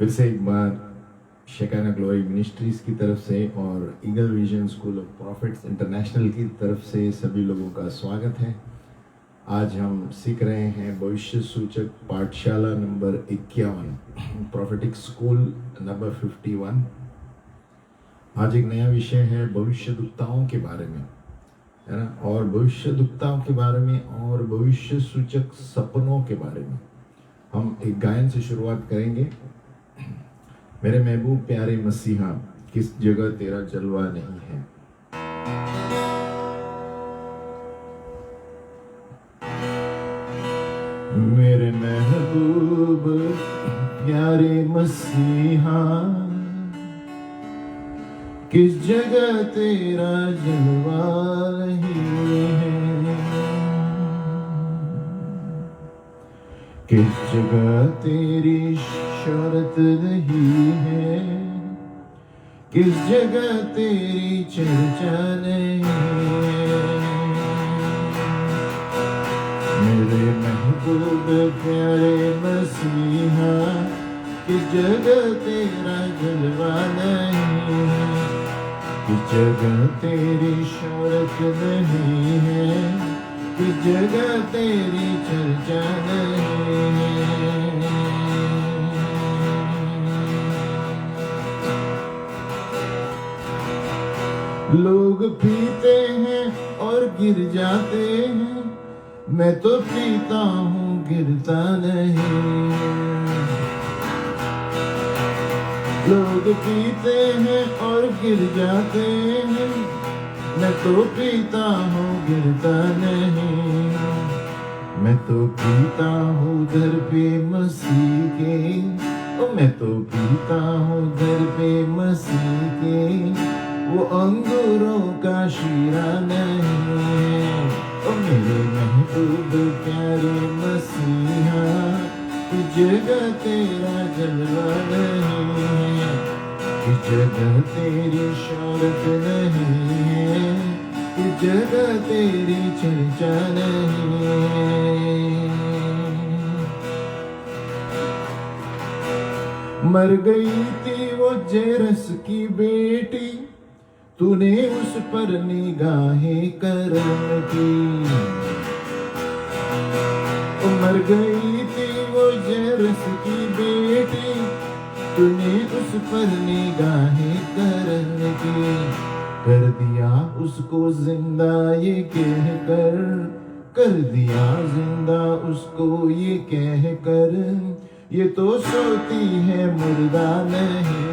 फिर से एक बार शेकाना ग्लोरी मिनिस्ट्रीज की तरफ से और eagle vision school of profits international की तरफ से सभी लोगों का स्वागत है। आज हम सीख रहे हैं भविष्य सूचक पाठशाला नंबर 51, प्रॉफिटिक स्कूल नंबर 51। आज एक नया विषय है भविष्यद्वक्ताओं के बारे में, है ना, और भविष्यद्वक्ताओं के बारे में और भविष्य सूचक सपनों के बारे में हम एक गायन से शुरुआत करेंगे। मेरे महबूब प्यारे मसीहा, किस जगह तेरा जलवा नहीं है। मेरे महबूब प्यारे मसीहा, किस जगह तेरा जलवा नहीं है। किस जगह तेरी शोहरत नहीं है। किस जगह तेरी चर्चा नहीं है। मेरे महबूब प्यारे मसीहा, किस जगह तेरा जलवा नहीं है। किस जगह तेरी शोहरत नहीं है। किस जगह तेरी चर्चा नहीं है। लोग पीते हैं और गिर जाते हैं, मैं तो पीता हूँ गिरता नहीं। लोग पीते हैं और गिर जाते हैं, मैं तो पीता हूँ गिरता नहीं। मैं तो पीता हूँ दर पे मसीह के, ओ मैं तो पीता हूँ दर पे मसीह के, वो अंगूरों का शीरा नहीं है। ओ मेरे महबूब प्यारे मसीहा, किस जगह तेरा जलवा नहीं है। किस जगह तेरी शोहरत नहीं है। किस जगह तेरी चर्चा नहीं है। मर गई थी वो जेरस की बेटी, तूने उस पर निगाहें करम की। मर गई थी वो जेरस की बेटी, तूने उस पर निगाहें करम की। कर दिया उसको जिंदा ये कह कर दिया जिंदा उसको ये कह कर, ये तो सोती है मुर्दा नहीं।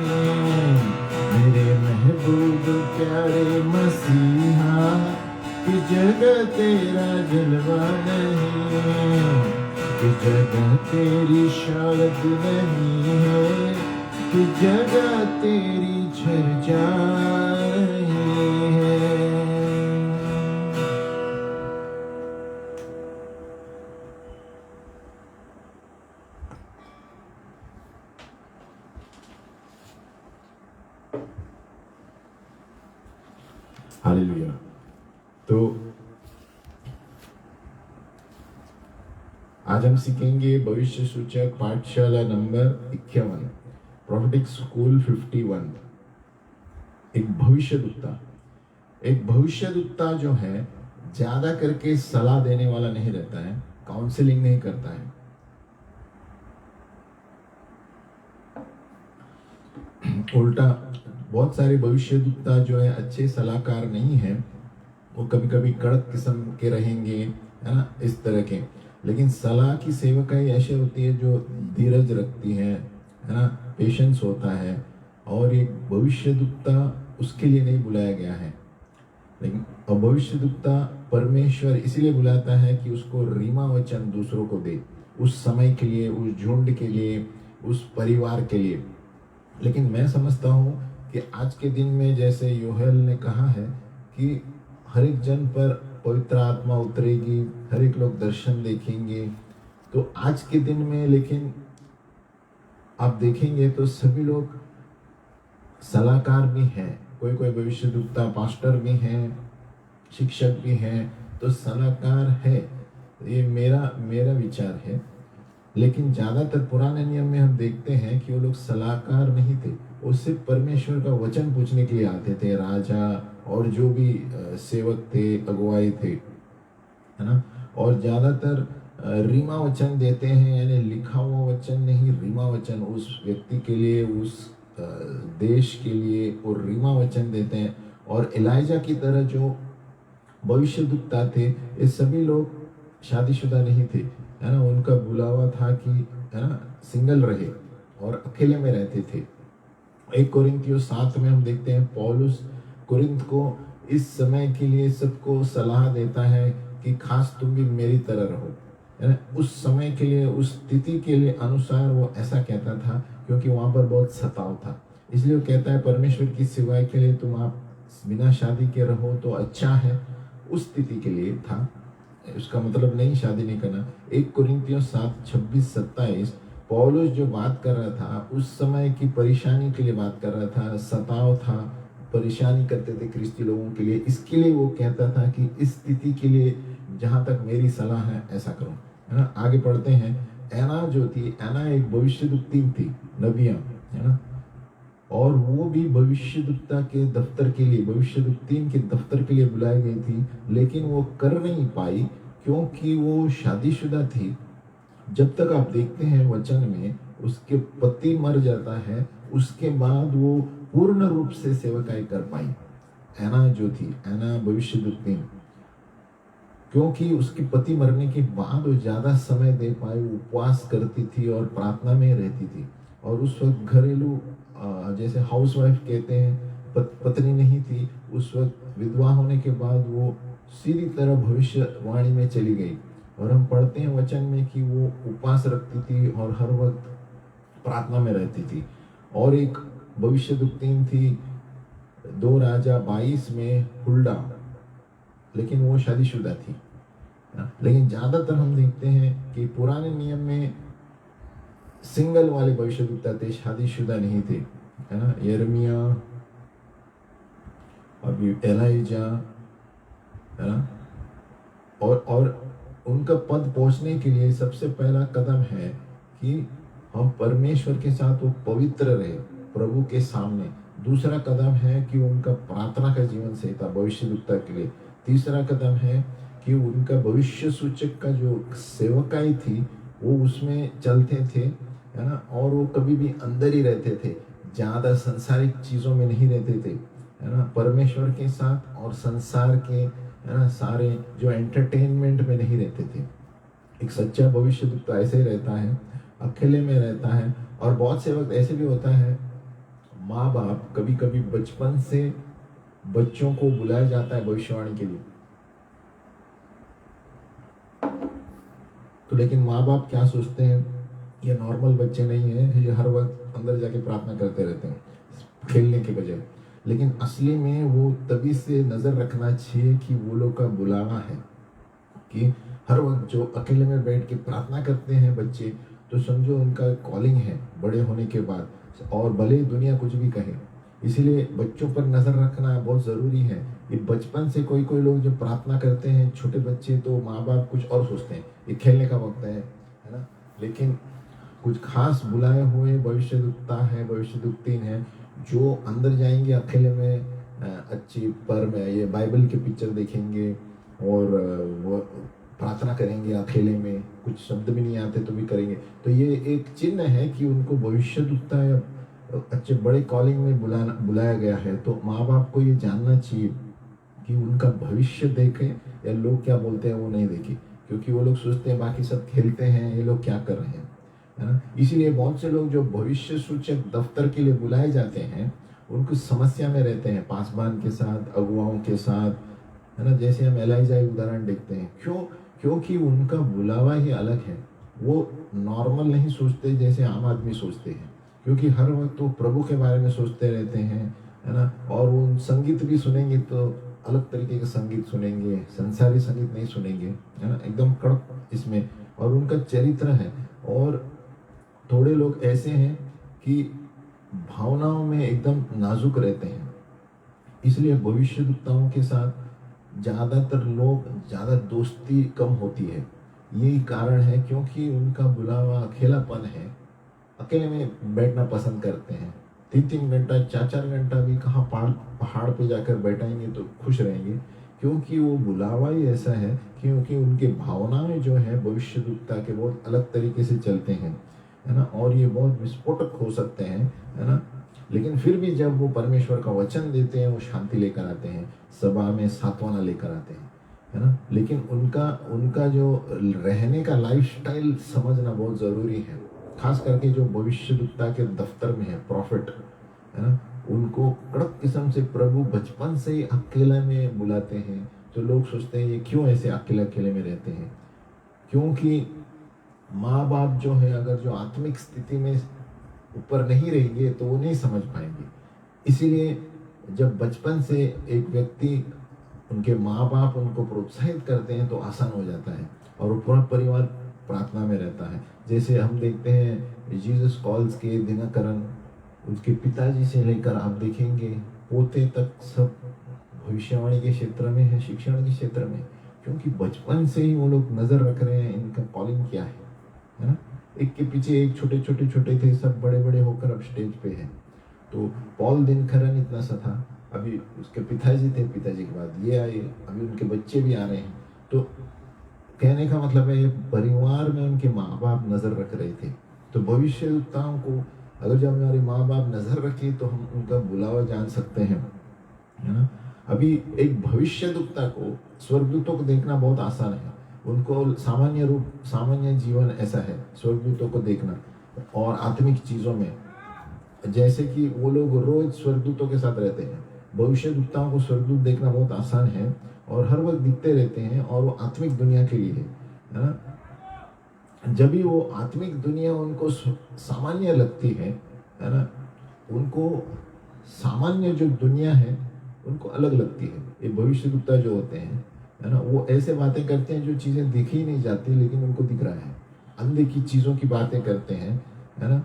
मेरे महबूब प्यारे मसीहा, किस जगह तेरा जलवा नहीं है। किस जगह तेरी शोहरत नहीं है। किस जगह तेरी चर्चा नहीं है। हालेलुया। तो आज हम सीखेंगे भविष्य सूचक पाठशाला नंबर 51, प्रॉफिटिक स्कूल 51। एक भविष्यद्वक्ता जो है ज्यादा करके सलाह देने वाला नहीं रहता है, काउंसलिंग नहीं करता है। उल्टा बहुत सारे भविष्यद्वक्ता जो है अच्छे सलाहकार नहीं है, वो कभी कभी कड़क किस्म के रहेंगे, है ना, इस तरह के। लेकिन सलाह की सेवकाई ऐसी होती है जो धीरज रखती है ना, पेशेंस होता है। और एक भविष्यद्वक्ता उसके लिए नहीं बुलाया गया है, लेकिन भविष्यद्वक्ता परमेश्वर इसलिए बुलाता है कि उसको रीमा वचन दूसरों को दे, उस समय के लिए, उस झुंड के लिए, उस परिवार के लिए। लेकिन मैं समझता हूँ कि आज के दिन में जैसे योहेल ने कहा है कि हर एक जन पर पवित्र आत्मा उतरेगी, हर एक लोग दर्शन देखेंगे। तो आज के दिन में लेकिन आप देखेंगे तो सभी लोग सलाहकार भी हैं, कोई कोई भविष्यद्वक्ता पास्टर भी हैं, शिक्षक भी हैं, तो सलाहकार है। ये मेरा विचार है। लेकिन ज्यादातर पुराने नियम में हम देखते हैं कि वो लोग सलाहकार नहीं थे, वो सिर्फ परमेश्वर का वचन पूछने के लिए आते थे। राजा और जो भी सेवक थे, अगुवाई थे, है ना। और ज्यादातर रीमा वचन देते हैं, यानी लिखा हुआ वचन नहीं, रीमा वचन उस व्यक्ति के लिए, उस देश के लिए वो रीमा वचन देते हैं। और एलाइजा की तरह जो भविष्यद्वक्ता थे, ये सभी लोग शादीशुदा नहीं थे, है ना। उनका बुलावा था कि, है ना, सिंगल रहे और अकेले में रहते थे। 1 कोरिन्थियों 7 में हम देखते हैं पौलुस कोरिन्थ को इस समय के लिए सबको सलाह देता है कि खास तुम भी मेरी तरह रहो, है ना। उस समय के लिए, उस स्थिति के लिए अनुसार वो ऐसा कहता था, क्योंकि वहां पर बहुत सताव था। इसलिए वो कहता है परमेश्वर की सेवा के लिए तुम आप बिना शादी के रहो तो अच्छा है। उस स्थिति के लिए था, उसका मतलब नहीं शादी नहीं करना। 1 कोरिन्थियों 7:26-27 पौलुस जो बात कर रहा था उस समय की परेशानी के लिए बात कर रहा था, सताव था, परेशानी करते थे ख्रिस्ती लोगों के लिए। इसके लिए वो कहता था कि इस स्थिति के लिए जहां तक मेरी सलाह है ऐसा करो, है ना। आगे पढ़ते हैं। एना जो थी, एना एक भविष्यद्वक्ता थी, नबिया, है ना। और वो भी भविष्यद्वक्ता के दफ्तर के लिए, भविष्यद्वक्ता के दफ्तर के लिए बुलाई गई थी, लेकिन वो कर नहीं पाई क्योंकि वो शादीशुदा थी। जब तक आप देखते हैं वचन में उसके पति मर जाता है, उसके बाद वो पूर्ण रूप से सेवकाई कर पाई। एना जो थी, एना भविष्यद्वक्ता, क्योंकि उसके पति मरने के बाद वो ज्यादा समय दे पाई, उपवास करती थी और प्रार्थना में रहती थी। और उस वक्त घरेलू, जैसे हाउसवाइफ कहते हैं, पत्नी नहीं थी उस वक्त। विधवा होने के बाद वो सीधी तरह भविष्यवाणी में चली गई। और हम पढ़ते हैं वचन में कि वो उपवास रखती थी और हर वक्त प्रार्थना में रहती थी। और एक भविष्यद्वक्ता थी 2 राजा 22 में, हुल्डा, लेकिन वो शादीशुदा थी। लेकिन ज्यादातर हम देखते हैं कि पुराने नियम में सिंगल वाले भविष्यद्वक्ता थे, शादीशुदा नहीं थे, है ना। यिर्मयाह, अभी एलाइजा, है ना। और उनका पद पहुंचने के लिए सबसे पहला कदम है कि हम परमेश्वर के साथ वो पवित्र रहे प्रभु के सामने। दूसरा कदम है कि उनका प्रार्थना का जीवन सही था भविष्यद्वक्ता के लिए। तीसरा कदम है कि उनका भविष्य सूचक का जो सेवकाई थी वो उसमें चलते थे, है ना। और वो कभी भी अंदर ही रहते थे, ज्यादा संसारिक चीजों में नहीं रहते थे, है ना। परमेश्वर के साथ और संसार के, है ना, सारे जो एंटरटेनमेंट में नहीं रहते थे। एक सच्चा भविष्यद्वक्ता ऐसे ही रहता है, अकेले में रहता है। और बहुत से वक्त ऐसे भी होता है, माँ बाप कभी कभी बचपन से बच्चों को बुलाया जाता है भविष्यवाणी के लिए, तो लेकिन माँ बाप क्या सोचते हैं, ये नॉर्मल बच्चे नहीं है, ये हर वक्त अंदर जाके प्रार्थना करते रहते हैं खेलने के बजाय। लेकिन असली में वो तभी से नजर रखना चाहिए कि वो लोग का बुलावा है, कि हर वक्त जो अकेले में बैठ के प्रार्थना करते हैं बच्चे, तो समझो उनका कॉलिंग है बड़े होने के बाद। और भले ही दुनिया कुछ भी कहे, इसीलिए बच्चों पर नजर रखना बहुत जरूरी है। ये बचपन से कोई कोई लोग जो प्रार्थना करते हैं, छोटे बच्चे, तो माँ बाप कुछ और सोचते हैं ये खेलने का वक्त है ना। लेकिन कुछ खास बुलाए हुए भविष्यद्वक्ता है, भविष्यद्वक्ता है, जो अंदर जाएंगे अकेले में, अच्छी पर में ये बाइबल के पिक्चर देखेंगे और वो प्रार्थना करेंगे अकेले में, कुछ शब्द भी नहीं आते तो भी करेंगे। तो ये एक चिन्ह है कि उनको भविष्यद्वक्ता या अच्छे बड़े कॉलिंग में बुलाया गया है। तो माँ बाप को ये जानना चाहिए कि उनका भविष्य देखे या लोग क्या बोलते हैं वो नहीं देखे, क्योंकि वो लोग सोचते हैं बाकी सब खेलते हैं, ये लोग क्या कर रहे हैं, है ना। इसीलिए बहुत से लोग जो भविष्य सूचक दफ्तर के लिए बुलाए जाते हैं, उनको समस्या में रहते हैं पासबान के साथ, अगुवाओं के साथ, है ना। जैसे हम एलाइजा उदाहरण देखते हैं, क्योंकि उनका बुलावा ही अलग है। वो नॉर्मल नहीं सोचते जैसे आम आदमी सोचते हैं, क्योंकि हर वक्त वो प्रभु के बारे में सोचते रहते हैं, है ना। और वो संगीत भी सुनेंगे तो अलग तरीके का संगीत सुनेंगे, संसारी संगीत नहीं सुनेंगे, है ना, एकदम कड़क इसमें। और उनका चरित्र है। और थोड़े लोग ऐसे हैं कि भावनाओं में एकदम नाजुक रहते हैं, इसलिए भविष्यद्वक्ताओं के साथ ज्यादातर लोग ज्यादा दोस्ती कम होती है। यही कारण है क्योंकि उनका बुलावा अकेलापन है। अकेले में बैठना पसंद करते हैं। 3-3 घंटा 4-4 घंटा भी कहाँ पहाड़ पे जाकर बैठाएंगे तो खुश रहेंगे, क्योंकि वो बुलावा ही ऐसा है, क्योंकि उनके भावनाएं जो है भविष्यद्वक्ता के बहुत अलग तरीके से चलते हैं, है ना। और ये बहुत विस्फोटक हो सकते हैं, है ना। लेकिन फिर भी जब वो परमेश्वर का वचन देते हैं, वो शांति लेकर आते हैं, सभा में सांत्वना लेकर आते हैं, है ना। लेकिन उनका उनका जो रहने का लाइफस्टाइल समझना बहुत ज़रूरी है। खास करके जो भविष्यद्वक्ता के दफ्तर में है, प्रॉफिट, है ना, उनको कड़क किस्म से प्रभु बचपन से ही अकेले में बुलाते हैं। तो लोग सोचते हैं ये क्यों ऐसे अकेले अकेले में रहते हैं, क्योंकि माँ बाप जो है अगर जो आत्मिक स्थिति में ऊपर नहीं रहेंगे तो वो नहीं समझ पाएंगे। इसीलिए जब बचपन से एक व्यक्ति, उनके माँ बाप उनको प्रोत्साहित करते हैं तो आसान हो जाता है और वो पूरा परिवार प्रार्थना में रहता है। जैसे हम देखते हैं जीसस कॉल्स के दिनकरण, उसके पिताजी से लेकर आप देखेंगे पोते तक सब भविष्यवाणी के क्षेत्र में है, शिक्षण के क्षेत्र में, क्योंकि बचपन से ही वो लोग नजर रख रहे हैं इनका कॉलिंग क्या है ना। एक के पीछे एक छोटे छोटे छोटे थे, सब बड़े बड़े होकर अब स्टेज पे है। तो पॉल दिनकरन इतना सा था, अभी उसके पिताजी थे, पिताजी के बाद ये आए, अभी उनके बच्चे भी आ रहे हैं। तो कहने का मतलब है ये परिवार में उनके माँ बाप नजर रख रहे थे। तो भविष्यद्वक्ताओं को अगर जब हमारे माँ बाप नजर रखे तो हम उनका बुलावा जान सकते हैं, है ना। अभी एक भविष्यद्वक्ता को स्वर्गदूतों को देखना बहुत आसान है। उनको सामान्य जीवन ऐसा है स्वर्गदूतों को देखना, और आत्मिक चीजों में जैसे कि वो लोग रोज स्वर्गदूतों के साथ रहते हैं। भविष्यद्वक्ताओं को स्वर्गदूत देखना बहुत आसान है और हर वक्त दिखते रहते हैं, और वो आत्मिक दुनिया के लिए है ना। जब भी वो आत्मिक दुनिया उनको सामान्य लगती है ना, उनको सामान्य जो दुनिया है उनको अलग लगती है। ये भविष्यद्वक्ता जो होते हैं, है ना, वो ऐसे बातें करते हैं जो चीजें दिखी ही नहीं जाती लेकिन उनको दिख रहा है। अनदेखी चीजों की बातें करते हैं, है ना।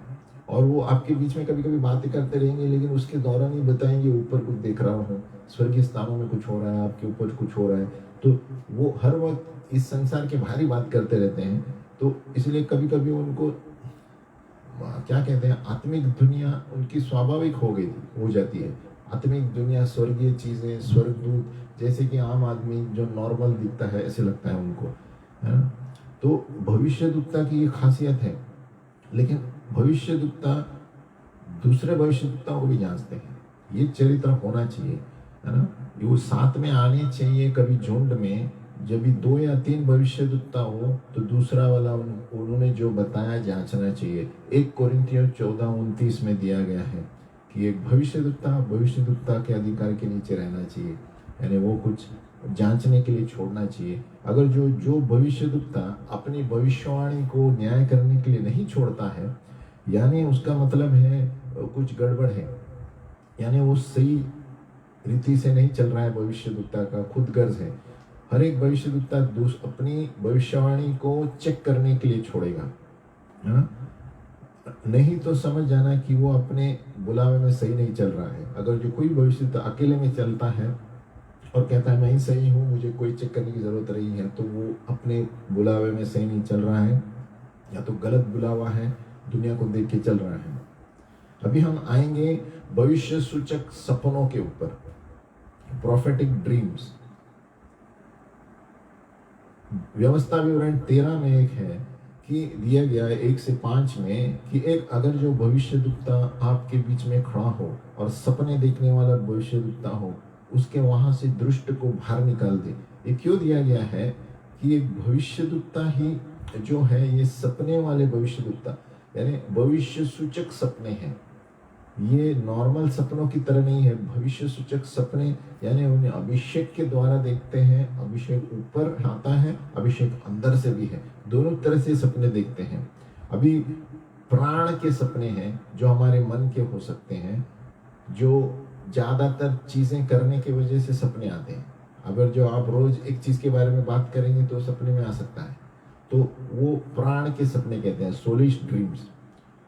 और वो आपके बीच में कभी कभी बातें करते रहेंगे, लेकिन उसके दौरान ही बताएंगे ऊपर कुछ देख रहा हूँ, स्वर्गीय स्थानों में कुछ हो रहा है, आपके ऊपर कुछ हो रहा है। तो वो हर वक्त इस संसार की भारी बात करते रहते हैं। तो इसलिए कभी कभी उनको क्या कहते हैं, आत्मिक दुनिया उनकी स्वाभाविक हो जाती है। आत्मिक दुनिया, स्वर्गीय चीजें, स्वर्गदूत, जैसे कि आम आदमी जो नॉर्मल दिखता है ऐसे लगता है उनको, है ना। तो भविष्यद्वक्ता की ये खासियत है। लेकिन भविष्यद्वक्ता दूसरे भविष्यद्वक्ताओं को भी जांचते हैं, ये चरित्र होना चाहिए, है ना। वो साथ में आने चाहिए कभी झुंड में। जब भी 2 या 3 भविष्यद्वक्ता हो तो दूसरा वाला उन्होंने जो बताया जांचना चाहिए। 1 कोरिन्थियों 14:29 में दिया गया है कि एक भविष्यद्वक्ता के अधिकार के नीचे रहना चाहिए, यानी वो कुछ जांचने के लिए छोड़ना चाहिए। अगर जो भविष्यद्वक्ता अपनी भविष्यवाणी को न्याय करने के लिए नहीं छोड़ता है, यानी उसका मतलब है कुछ गड़बड़ है, यानी वो सही रीति से नहीं चल रहा है। भविष्यद्वक्ता का खुद गर्ज है। हर एक भविष्यद्वक्ता अपनी भविष्यवाणी को चेक करने के लिए छोड़ेगा, है ना। नहीं तो समझ जाना कि वो अपने बुलावे में सही नहीं चल रहा है। अगर जो कोई भविष्यद्वक्ता अकेले में चलता है और कहता है मैं ही सही हूँ, मुझे कोई चेक करने की जरूरत नहीं है, तो वो अपने बुलावे में सही नहीं चल रहा है, या तो गलत बुलावा है, दुनिया को देख के चल रहा है। अभी हम आएंगे भविष्य सूचक सपनों के ऊपर, प्रोफेटिक ड्रीम्स। व्यवस्था विवरण 13 में एक है कि दिया गया है 1 से 5 में कि एक अगर जो भविष्यद्वक्ता आपके बीच में खड़ा हो और सपने देखने वाला भविष्यद्वक्ता हो, उसके वहां से दुष्ट को बाहर निकाल दे। ये क्यों दिया गया है कि एक भविष्यद्वक्ता ही जो है, ये सपने वाले भविष्यद्वक्ता यानी भविष्य सूचक सपने हैं, ये नॉर्मल सपनों की तरह नहीं है। भविष्य सूचक सपने यानी उन्हें अभिषेक के द्वारा देखते हैं। अभिषेक ऊपर आता है, अभिषेक अंदर से भी है, दोनों तरह से सपने देखते हैं। अभी प्राण के सपने हैं जो हमारे मन के हो सकते हैं, जो ज्यादातर चीजें करने की वजह से सपने आते हैं। अगर जो आप रोज एक चीज के बारे में बात करेंगे तो सपने में आ सकता है, तो वो प्राण के सपने कहते हैं, सोलिश ड्रीम्स।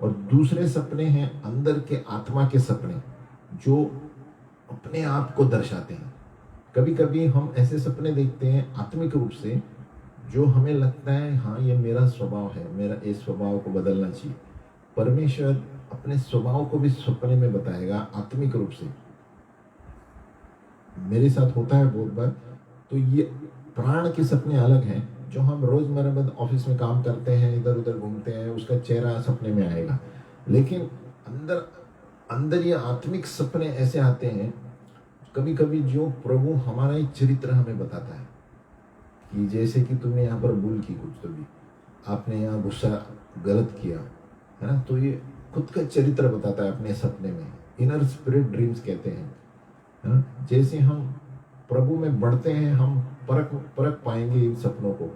और दूसरे सपने हैं अंदर के आत्मा के सपने, जो अपने आप को दर्शाते हैं। कभी कभी हम ऐसे सपने देखते हैं आत्मिक रूप से जो हमें लगता है हाँ ये मेरा स्वभाव है, मेरा इस स्वभाव को बदलना चाहिए, परमेश्वर अपने स्वभाव को भी सपने में बताएगा आत्मिक रूप से। मेरे साथ होता है बहुत बार। तो ये प्राण के सपने अलग हैं, जो हम रोजमर्रा ऑफिस में काम करते हैं, इधर उधर घूमते हैं, उसका चेहरा सपने में आएगा। लेकिन अंदर अंदर ये आत्मिक सपने ऐसे आते हैं कभी कभी, जो प्रभु हमारा ही चरित्र हमें बताता है कि जैसे कि तुमने यहाँ पर भूल की कुछ, तो भी आपने यहाँ गुस्सा गलत किया है ना, तो ये खुद का चरित्र बताता है अपने सपने में। इनर स्पिरिट ड्रीम्स कहते हैं, है ना। जैसे हम प्रभु में बढ़ते हैं, हम परख परख पाएंगे इन सपनों को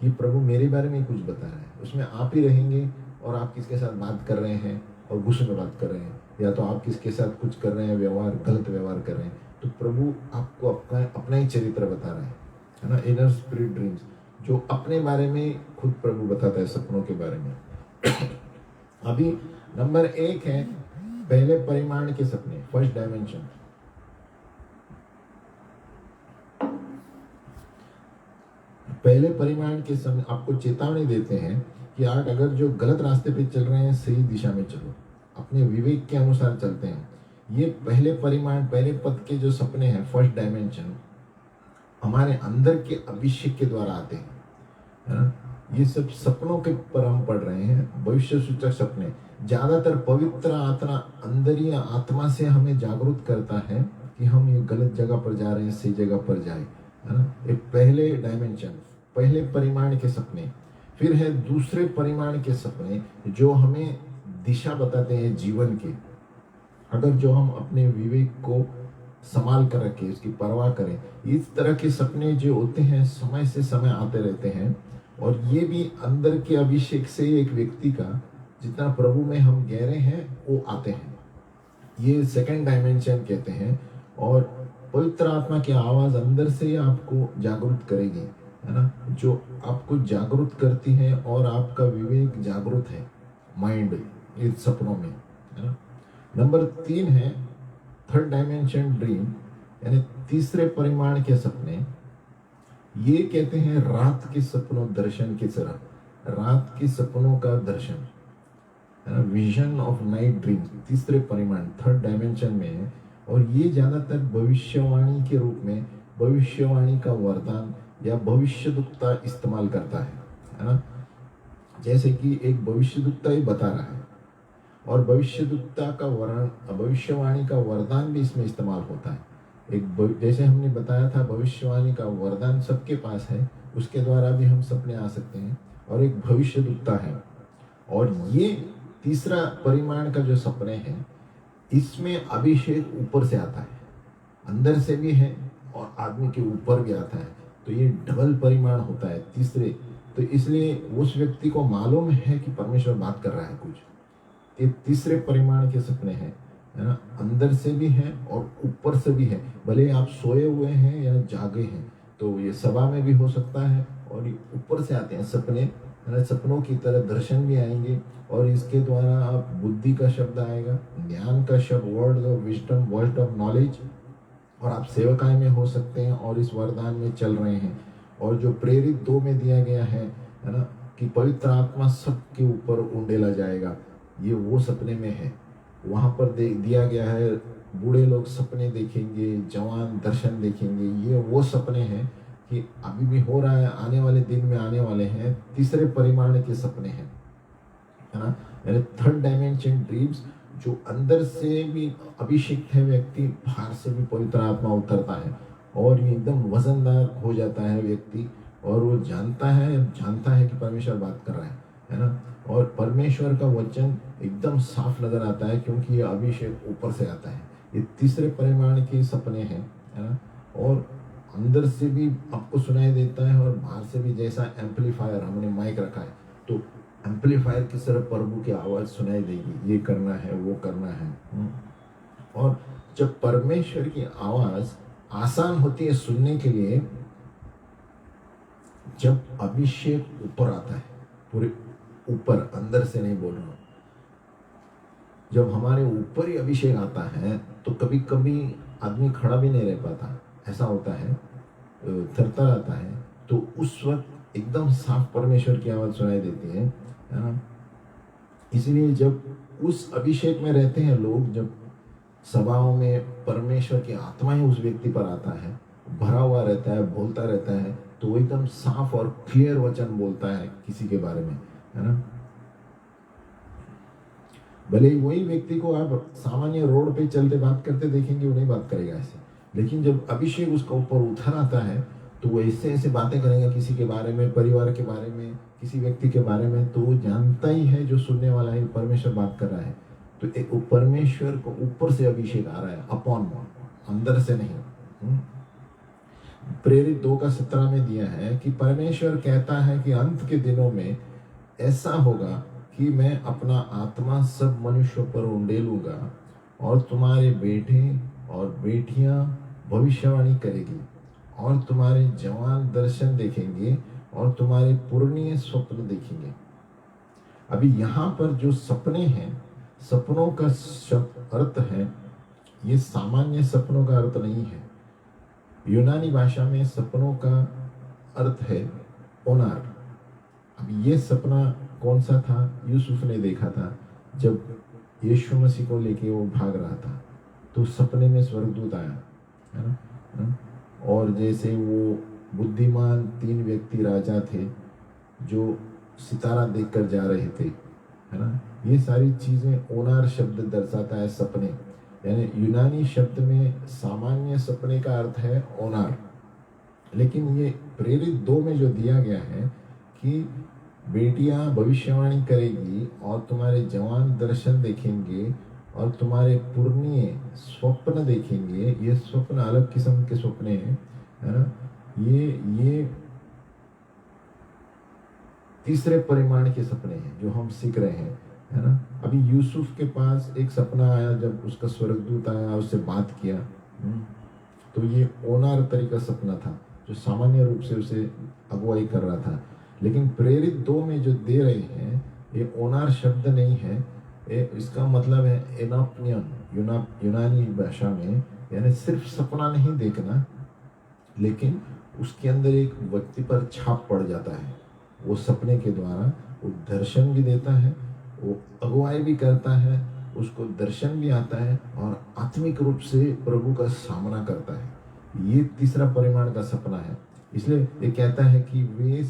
कि प्रभु मेरे बारे में कुछ बता रहा है। उसमें आप ही रहेंगे और आप किसके साथ बात कर रहे हैं और गुस्से में बात कर रहे हैं, या तो आप किसके साथ कुछ कर रहे हैं, व्यवहार गलत व्यवहार कर रहे हैं, तो प्रभु आपको अपना ही चरित्र बता रहे हैं ना। इनर स्पिरिट ड्रीम्स, जो अपने बारे में खुद प्रभु बताता है सपनों के बारे में। अभी नंबर 1 है पहले परिमाण के सपने, फर्स्ट डायमेंशन। पहले परिमाण के समय आपको चेतावनी देते हैं कि आप अगर जो गलत रास्ते पे चल रहे हैं, सही दिशा में चलो, अपने विवेक के अनुसार चलते हैं। ये पहले परिमाण, पहले पद के जो सपने हैं, फर्स्ट डायमेंशन, हमारे अंदर के अभिषेक के द्वारा आते हैं, है ना। ये सब सपनों के पर हम पढ़ रहे हैं, भविष्य सूचक सपने। ज्यादातर पवित्र आत्मा, अंदर आत्मा से हमें जागरूक करता है कि हम ये गलत जगह पर जा रहे हैं, सही जगह पर जाए, है ना। एक पहले डायमेंशन, पहले परिमाण के सपने। फिर है दूसरे परिमाण के सपने, जो हमें दिशा बताते हैं जीवन के। अगर जो हम अपने विवेक को संभाल कर रखें, उसकी परवाह करें, इस तरह के सपने जो होते हैं समय से समय आते रहते हैं। और ये भी अंदर के अभिषेक से एक व्यक्ति का, जितना प्रभु में हम गहरे हैं, वो आते हैं। ये सेकंड डायमेंशन कहते हैं। और पवित्र आत्मा की आवाज अंदर से आपको जागरूक करेगी, है ना, जो आपको जागरूक करती है, और आपका विवेक जागरूक है, माइंड, इस सपनों में, है ना। नंबर 3 है थर्ड डायमेंशन ड्रीम, यानी तीसरे परिमाण के सपने। ये कहते हैं रात के सपनों, दर्शन की तरह, रात के सपनों का दर्शन, है ना, विजन ऑफ नाइट ड्रीम, तीसरे परिमाण, थर्ड डायमेंशन में है। और ये ज्यादातर भविष्यवाणी के रूप में, भविष्यवाणी का वरदान या भविष्यदूता इस्तेमाल करता है ना। जैसे कि एक भविष्यदूता ही बता रहा है, और भविष्यदूता का भविष्यवाणी का वरदान भी इसमें इस्तेमाल होता है। जैसे हमने बताया था, भविष्यवाणी का वरदान सबके पास है, उसके द्वारा भी हम सपने आ सकते हैं, और एक भविष्यदूता है। और ये तीसरा परिमाण का जो सपने हैं, इसमें अभिषेक ऊपर से आता है, अंदर से भी है और आदमी के ऊपर भी आता है। तो ये डबल परिमाण होता है तीसरे। तो इसलिए उस व्यक्ति को मालूम है कि परमेश्वर बात कर रहा है कुछ। ये तीसरे परिमाण के सपने हैं, है ना, अंदर से भी है और ऊपर से भी है। भले आप सोए हुए हैं या जागे हैं, तो ये सभा में भी हो सकता है, और ये ऊपर से आते हैं सपने, है ना। सपनों की तरह दर्शन भी आएंगे, और इसके द्वारा आप बुद्धि का शब्द आएगा, ज्ञान का शब्द, word of wisdom, word of knowledge, और आप सेवकाई में हो सकते हैं और इस वरदान में चल रहे हैं। और जो प्रेरित 2 में दिया गया है ना, कि पवित्र आत्मा सबके ऊपर उंडेला जाएगा, ये वो सपने में है। वहां पर दिया गया है बूढ़े लोग सपने देखेंगे, जवान दर्शन देखेंगे। ये वो सपने हैं कि अभी भी हो रहा है, आने वाले दिन में आने वाले हैं, तीसरे परिमाण के सपने हैं, है ना। यानी थर्ड डायमेंशन ड्रीम्स, जो अंदर से भी अभिषेक है व्यक्ति, बाहर से भी पवित्र आत्मा उतरता है, और ये एकदम वजनदार हो जाता है व्यक्ति, और वो जानता है कि परमेश्वर बात कर रहा है ना। और परमेश्वर का वचन एकदम साफ नजर आता है, क्योंकि ये अभिषेक ऊपर से आता है। ये तीसरे परिमाण के सपने हैं, है ना। और अंदर से भी आपको सुनाई देता है, और बाहर से भी, जैसा एम्पलीफायर हमने माइक रखा है, तो एम्पलीफायर की तरह प्रभु की आवाज सुनाई देगी, ये करना है, वो करना है। और जब परमेश्वर की आवाज आसान होती है सुनने के लिए, जब अभिषेक ऊपर आता है, पूरे ऊपर, अंदर से नहीं बोल रहा, जब हमारे ऊपर ही अभिषेक आता है, तो कभी कभी आदमी खड़ा भी नहीं रह पाता, ऐसा होता है, थरथराता है। तो उस वक्त एकदम साफ परमेश्वर की आवाज सुनाई देती है ना। इसलिए जब उस अभिषेक में रहते हैं लोग, जब सभाओं में परमेश्वर की आत्मा ही उस व्यक्ति पर आता है, भरा हुआ रहता है, बोलता रहता है, तो वो एकदम साफ और क्लियर वचन बोलता है किसी के बारे में, है ना। भले ही वही व्यक्ति को आप सामान्य रोड पे चलते बात करते देखेंगे, वो नहीं बात करेगा ऐसे, लेकिन जब अभिषेक उसका ऊपर उतर आता है तो वो ऐसे ऐसे बातें करेगा किसी के बारे में, परिवार के बारे में, किसी व्यक्ति के बारे में, तो वो जानता ही है जो सुनने वाला है परमेश्वर बात कर रहा है। तो एक परमेश्वर को ऊपर से अभिषेक आ रहा है, अपॉन, अंदर से नहीं। प्रेरित 2:17 में दिया है कि परमेश्वर कहता है कि अंत के दिनों में ऐसा होगा कि मैं अपना आत्मा सब मनुष्यों पर उंडेलूंगा और तुम्हारे बेटे और बेटियां भविष्यवाणी करेगी और तुम्हारे जवान दर्शन देखेंगे और तुम्हारे पुरनिये स्वप्न देखेंगे। अभी यहाँ पर जो सपने हैं, सपनों का शब्द अर्थ है, ये सामान्य सपनों का अर्थ नहीं है। यूनानी भाषा में सपनों का अर्थ है ओनार। अब ये सपना कौन सा था? यूसुफ ने देखा था जब यीशु मसीह को लेके वो भाग रहा था, तो सपने में स्वर्गदूत आया, है ना। और जैसे वो बुद्धिमान 3 व्यक्ति राजा थे जो सितारा देखकर जा रहे थे, है ना। ये सारी चीजें ओनार शब्द दर्शाता है, सपने। यानी यूनानी शब्द में सामान्य सपने का अर्थ है ओनार, लेकिन ये प्रेरित 2 में जो दिया गया है कि बेटियां भविष्यवाणी करेगी और तुम्हारे जवान दर्शन देखेंगे और तुम्हारे पुरनिये स्वप्न देखेंगे। ये स्वप्न अलग किस्म के स्वप्ने हैं, है ना। ये तीसरे परिमाण के सपने हैं जो हम सीख रहे हैं, है ना। अभी यूसुफ के पास एक सपना आया जब उसका स्वर्गदूत आया, उससे बात किया, तो ये ओनार तरीका सपना था जो सामान्य रूप से उसे अगुवाई कर रहा था। लेकिन प्रेरित 2 में जो दे रहे हैं, ये ओनार शब्द नहीं है, इसका मतलब है एनोप्नियन यूनानी भाषा में, यानी सिर्फ सपना नहीं देखना, लेकिन उसके अंदर एक व्यक्ति पर छाप पड़ जाता है। वो सपने के द्वारा वो दर्शन भी देता है, वो अगुवाई भी करता है, उसको दर्शन भी आता है और आत्मिक रूप से प्रभु का सामना करता है। ये तीसरा परिमाण का सपना है। इसलिए ये कहता है कि वे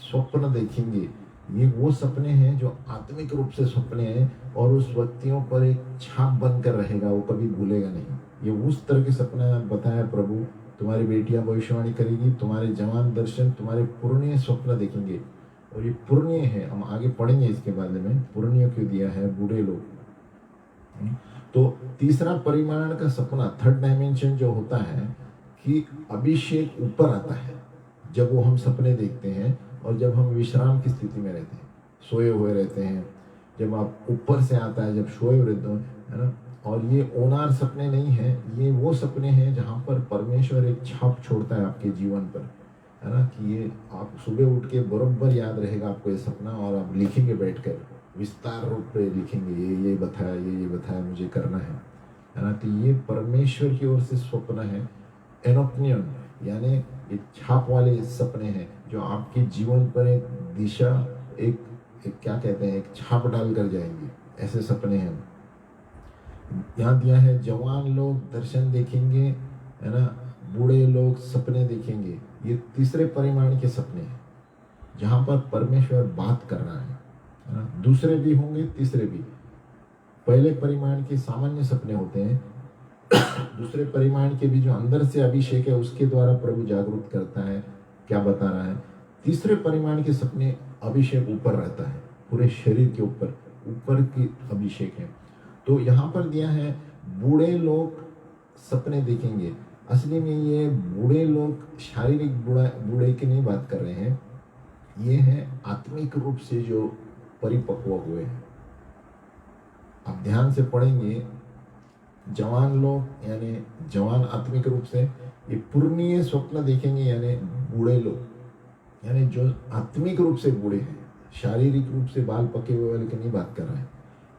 स्वप्न देखेंगे। ये वो सपने हैं जो आत्मिक रूप से सपने हैं और उस व्यक्तियों पर एक छाप बनकर रहेगा, वो कभी भूलेगा नहीं। ये उस तरह के सपना बताया प्रभु, तुम्हारी बेटियां भविष्यवाणी करेगी, तुम्हारे जवान दर्शन, तुम्हारे पुरनिये स्वप्न देखेंगे। और ये पुरनिये है, हम आगे पढ़ेंगे इसके बारे में, पुरनियों क्यों दिया है, बूढ़े लोग। तो तीसरा परिमाण का सपना, थर्ड डायमेंशन जो होता है कि अभिषेक ऊपर आता है जब वो हम सपने देखते हैं और जब हम विश्राम की स्थिति में रहते हैं, सोए हुए रहते हैं, जब आप ऊपर से आता है, जब सोए हुए रहते हो, है ना। और ये ओनार सपने नहीं है, ये वो सपने हैं जहाँ पर परमेश्वर एक छाप छोड़ता है आपके जीवन पर, है ना। कि ये आप सुबह उठ के बराबर याद रहेगा आपको ये सपना, और आप लिखेंगे बैठकर, विस्तार रूप पे लिखेंगे, ये बताया, ये बताया, मुझे करना है ना। तो ये परमेश्वर की ओर से स्वप्न है, एनोप्नियन, यानी ये छाप वाले सपने हैं जो आपके जीवन पर एक दिशा, एक क्या कहते हैं, एक छाप डाल कर जाएंगे, ऐसे सपने हैं। यहाँ दिया है जवान लोग दर्शन देखेंगे, है ना, बूढ़े लोग सपने देखेंगे। ये तीसरे परिमाण के सपने हैं जहाँ पर परमेश्वर बात कर रहा है ना। दूसरे भी होंगे, तीसरे भी। पहले परिमाण के सामान्य सपने होते हैं, दूसरे परिमाण के भी जो अंदर से अभिषेक है उसके द्वारा प्रभु जागरूक करता है, क्या बता रहा है। तीसरे परिमाण के सपने अभिषेक ऊपर रहता है, पूरे शरीर के ऊपर की अभिषेक है। तो यहाँ पर दिया है बूढ़े लोग सपने देखेंगे। असली में ये बूढ़े लोग शारीरिक बूढ़े की नहीं बात कर रहे हैं, ये है आत्मिक रूप से जो परिपक्व हुए हैं। आप ध्यान से पढ़ेंगे, जवान लोग यानी जवान आत्मिक रूप से, ये पुरनिये स्वप्न देखेंगे यानी बूढ़े लोग, यानी जो आत्मिक रूप से बूढ़े हैं, शारीरिक रूप से बाल पके हुए वाले की नहीं बात कर रहा है।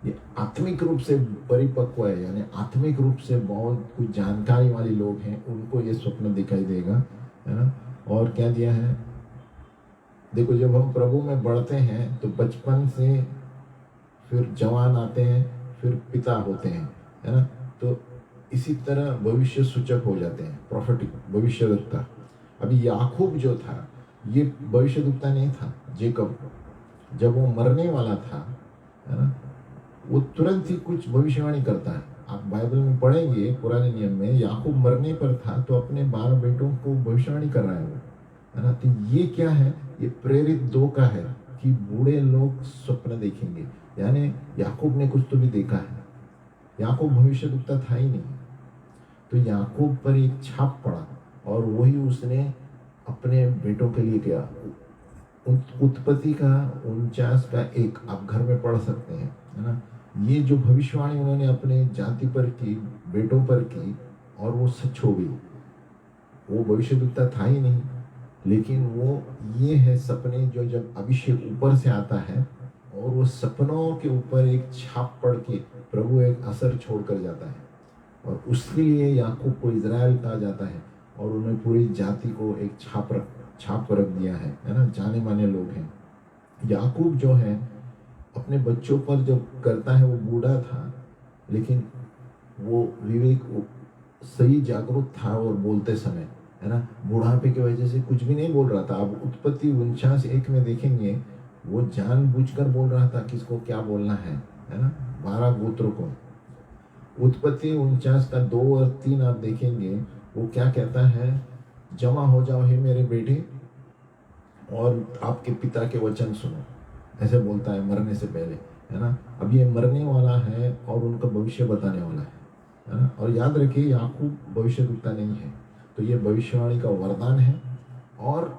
ये आत्मिक रूप से परिपक्व है, यानी आत्मिक रूप से बहुत कुछ जानकारी वाले लोग हैं, उनको ये स्वप्न दिखाई देगा, है ना। और क्या दिया है, देखो, जब हम प्रभु में बढ़ते हैं तो बचपन से फिर जवान आते हैं, फिर पिता होते हैं, है ना। तो इसी तरह भविष्य सूचक हो जाते हैं, प्रॉफिटिक, भविष्यवक्ता। अभी याकूब जो था, ये भविष्यवक्ता नहीं था। जेकब जब वो मरने वाला था, है ना, वो तुरंत ही कुछ भविष्यवाणी करता है। आप बाइबल में पढ़ेंगे, पुराने नियम में, याकूब मरने पर था तो अपने 12 बेटों को भविष्यवाणी कर रहा है वो, है ना। तो ये क्या है? ये प्रेरित 2 का है कि बूढ़े लोग स्वप्न देखेंगे। यानी याकूब ने कुछ तो भी देखा है। याकूब भविष्यवक्ता था ही नहीं, तो याकूब पर एक छाप पड़ा और वही उसने अपने बेटों के लिए किया। उत्पत्ति का 49 का 1 आप घर में पढ़ सकते हैं, है ना। ये जो भविष्यवाणी उन्होंने अपने जाति पर की, बेटों पर की, और वो सच हो गई। वो भविष्यवक्ता था ही नहीं, लेकिन वो ये है सपने जो जब अभिषेक ऊपर से आता है और वो सपनों के ऊपर एक छाप पड़ के प्रभु एक असर छोड़ कर जाता है, और उसके लिए याकूब को इज़राइल कहा जाता है, और उन्हें पूरी जाति को एक छाप रख दिया है ना। जाने माने लोग हैं। याकूब जो है अपने बच्चों पर जब करता है, वो बूढ़ा था, लेकिन वो विवेक सही जागरूक था, और बोलते समय, है ना, बुढ़ापे की वजह से कुछ भी नहीं बोल रहा था। अब उत्पत्ति 49:1 में देखेंगे, वो जानबूझकर बोल रहा था किसको क्या बोलना है ना, 12 गोत्रों को। उत्पत्ति 49 का 2 और 3 आप देखेंगे, वो क्या कहता है? जमा हो जाओ हे मेरे बेटे, और आपके पिता के वचन सुनो, ऐसे बोलता है मरने से पहले, है ना। अब ये मरने वाला है और उनका भविष्य बताने वाला है ना। और याद रखिए, याकूब भविष्यवक्ता नहीं है, तो ये भविष्यवाणी का वरदान है, और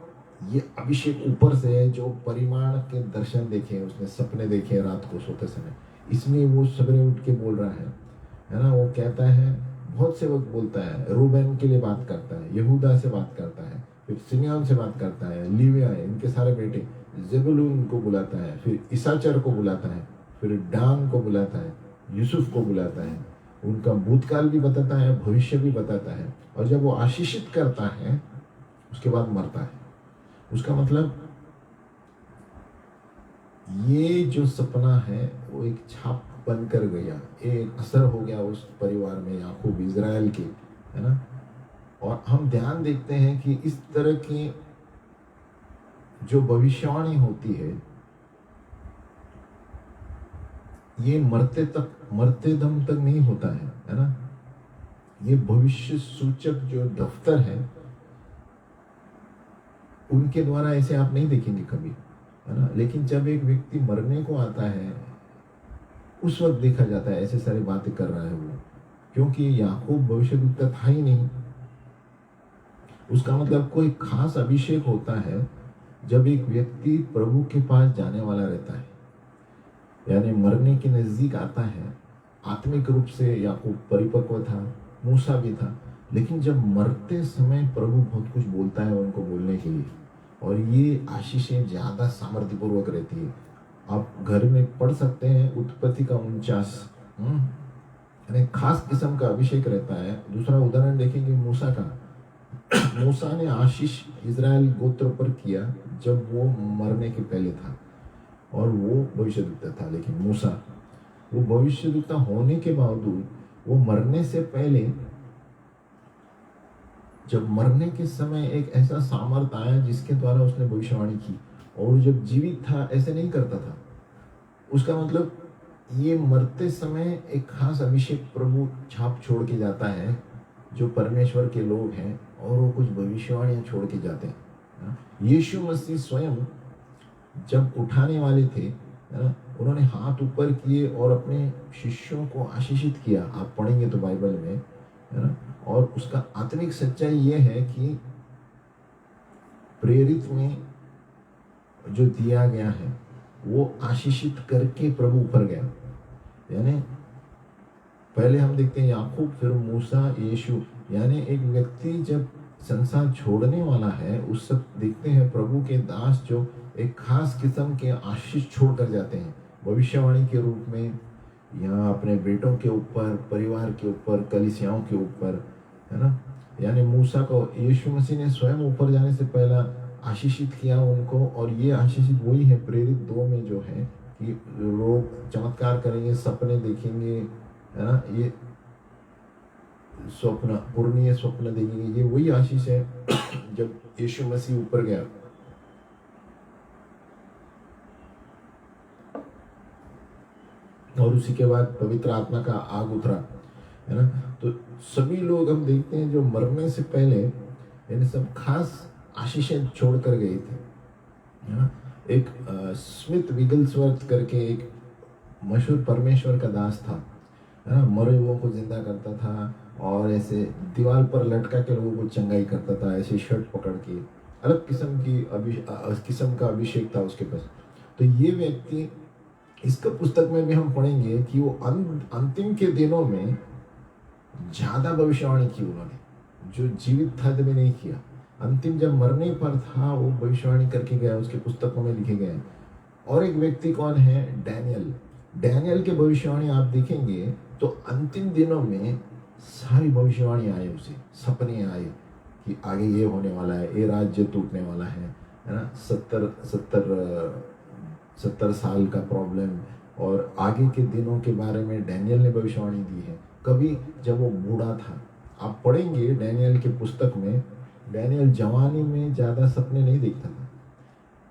ये अभिषेक ऊपर से है, जो परिमाण के दर्शन देखे, उसने सपने देखे रात को सोते समय, इसलिए वो सवेरे उठ के बोल रहा है ना। वो कहता है, बहुत से वक्त बोलता है, रूबेन के लिए बात करता है, यहूदा से बात करता है, फिर सिमियोन से बात करता है, लीविया है, इनके सारे बेटे, ज़ेबुलून को बुलाता है, फिर इसाचर को बुलाता है, फिर डान को बुलाता है, यूसुफ को बुलाता है। उनका भूतकाल भी बताता है, भविष्य भी बताता है, और जब वो आशीषित करता है उसके बाद मरता है। उसका मतलब ये जो सपना है वो एक छाप बनकर गया, एक असर हो गया उस परिवार में, याकूब इज़राइल के, है ना। और हम ध्यान देखते हैं कि इस तरह की जो भविष्यवाणी होती है, ये मरते दम तक नहीं होता है ना। ये भविष्य सूचक जो दफ्तर है, उनके द्वारा ऐसे आप नहीं देखेंगे कभी, है ना। लेकिन जब एक व्यक्ति मरने को आता है, उस वक्त देखा जाता है ऐसे सारी बातें कर रहा है वो, क्योंकि याकूब भविष्यवक्ता था ही नहीं। उसका मतलब कोई खास अभिषेक होता है जब एक व्यक्ति प्रभु के पास जाने वाला रहता है, यानी मरने के नजदीक आता है। आत्मिक रूप से याकूब परिपक्व था, मूसा भी था, लेकिन जब मरते समय प्रभु बहुत कुछ बोलता है उनको बोलने के लिए, और ये आशीषें ज्यादा सामर्थ्यपूर्वक रहती है। आप घर में पढ़ सकते हैं, उत्पत्ति का 49, यानी खास किस्म का अभिषेक रहता है। दूसरा उदाहरण देखेंगे मूसा का। मूसा ने आशीष इज़राइल गोत्र पर किया जब वो मरने के पहले था, और वो भविष्यवक्ता था। लेकिन मूसा, वो भविष्यवक्ता होने के बावजूद, वो मरने से पहले, जब मरने के समय एक ऐसा सामर्थ आया जिसके द्वारा उसने भविष्यवाणी की, और जब जीवित था ऐसे नहीं करता था। उसका मतलब ये मरते समय एक खास अभिषेक प्रभु छाप छोड़ के जाता है, जो परमेश्वर के लोग हैं, और वो कुछ भविष्यवाणियां छोड़ के जाते हैं। यीशु मसीह स्वयं जब उठाने वाले थे, है ना, उन्होंने हाथ ऊपर किए और अपने शिष्यों को आशीषित किया। आप पढ़ेंगे तो बाइबल में, है ना। और उसका आत्मिक सच्चाई ये है कि प्रेरित में जो दिया गया है वो आशीषित करके प्रभु ऊपर गया। यानी पहले हम देखते हैं याकूब, फिर मूसा, यीशु। यानी एक व्यक्ति जब संसार छोड़ने वाला है, उस वक्त देखते हैं प्रभु के दास जो एक खास किस्म के आशीष छोड़ कर जाते हैं, भविष्यवाणी के रूप में, या अपने बेटों के ऊपर, परिवार के ऊपर, कलीसियाओं के ऊपर, है ना। यानी मूसा को यीशु मसीह ने स्वयं ऊपर जाने से पहला आशीषित किया उनको, और ये आशीषित वही है प्रेरित 2 में जो है कि लोग चमत्कार करेंगे, सपने देखेंगे, है ना, ये स्वप्न, पूर्णीय स्वप्न देखेंगे, ये वही आशीष है जब यीशु मसीह ऊपर गया और उसी के बाद पवित्र आत्मा का आग उतरा, है ना। तो सभी लोग हम देखते हैं जो मरने से पहले इन सब खास आशीषें छोड़ कर गए थे, है ना। एक स्मिथ विगल्सवर्थ करके एक मशहूर परमेश्वर का दास था, है ना, मरे हुओं को जिंदा करता था और ऐसे दीवार पर लटका के लोगों को चंगाई करता था, ऐसे शर्ट पकड़ के, अलग किस्म का अभिषेक था उसके पास। तो ये व्यक्ति, इसका पुस्तक में भी हम पढ़ेंगे कि वो अंतिम के दिनों में ज्यादा भविष्यवाणी की उन्होंने, जो जीवित था तभी नहीं किया। अंतिम जब मरने पर था वो भविष्यवाणी करके गया, उसके पुस्तकों में लिखे गए। और एक व्यक्ति कौन है? डैनियल के भविष्यवाणी आप देखेंगे तो अंतिम दिनों में सारी भविष्यवाणी आए, उसे सपने आए कि आगे ये होने वाला है, ये राज्य टूटने वाला है ना, 70 साल का प्रॉब्लम, और आगे के दिनों के बारे में डैनियल ने भविष्यवाणी दी है। कभी जब वो बूढ़ा था, आप पढ़ेंगे डैनियल के पुस्तक में, डैनियल जवानी में ज़्यादा सपने नहीं देखता था,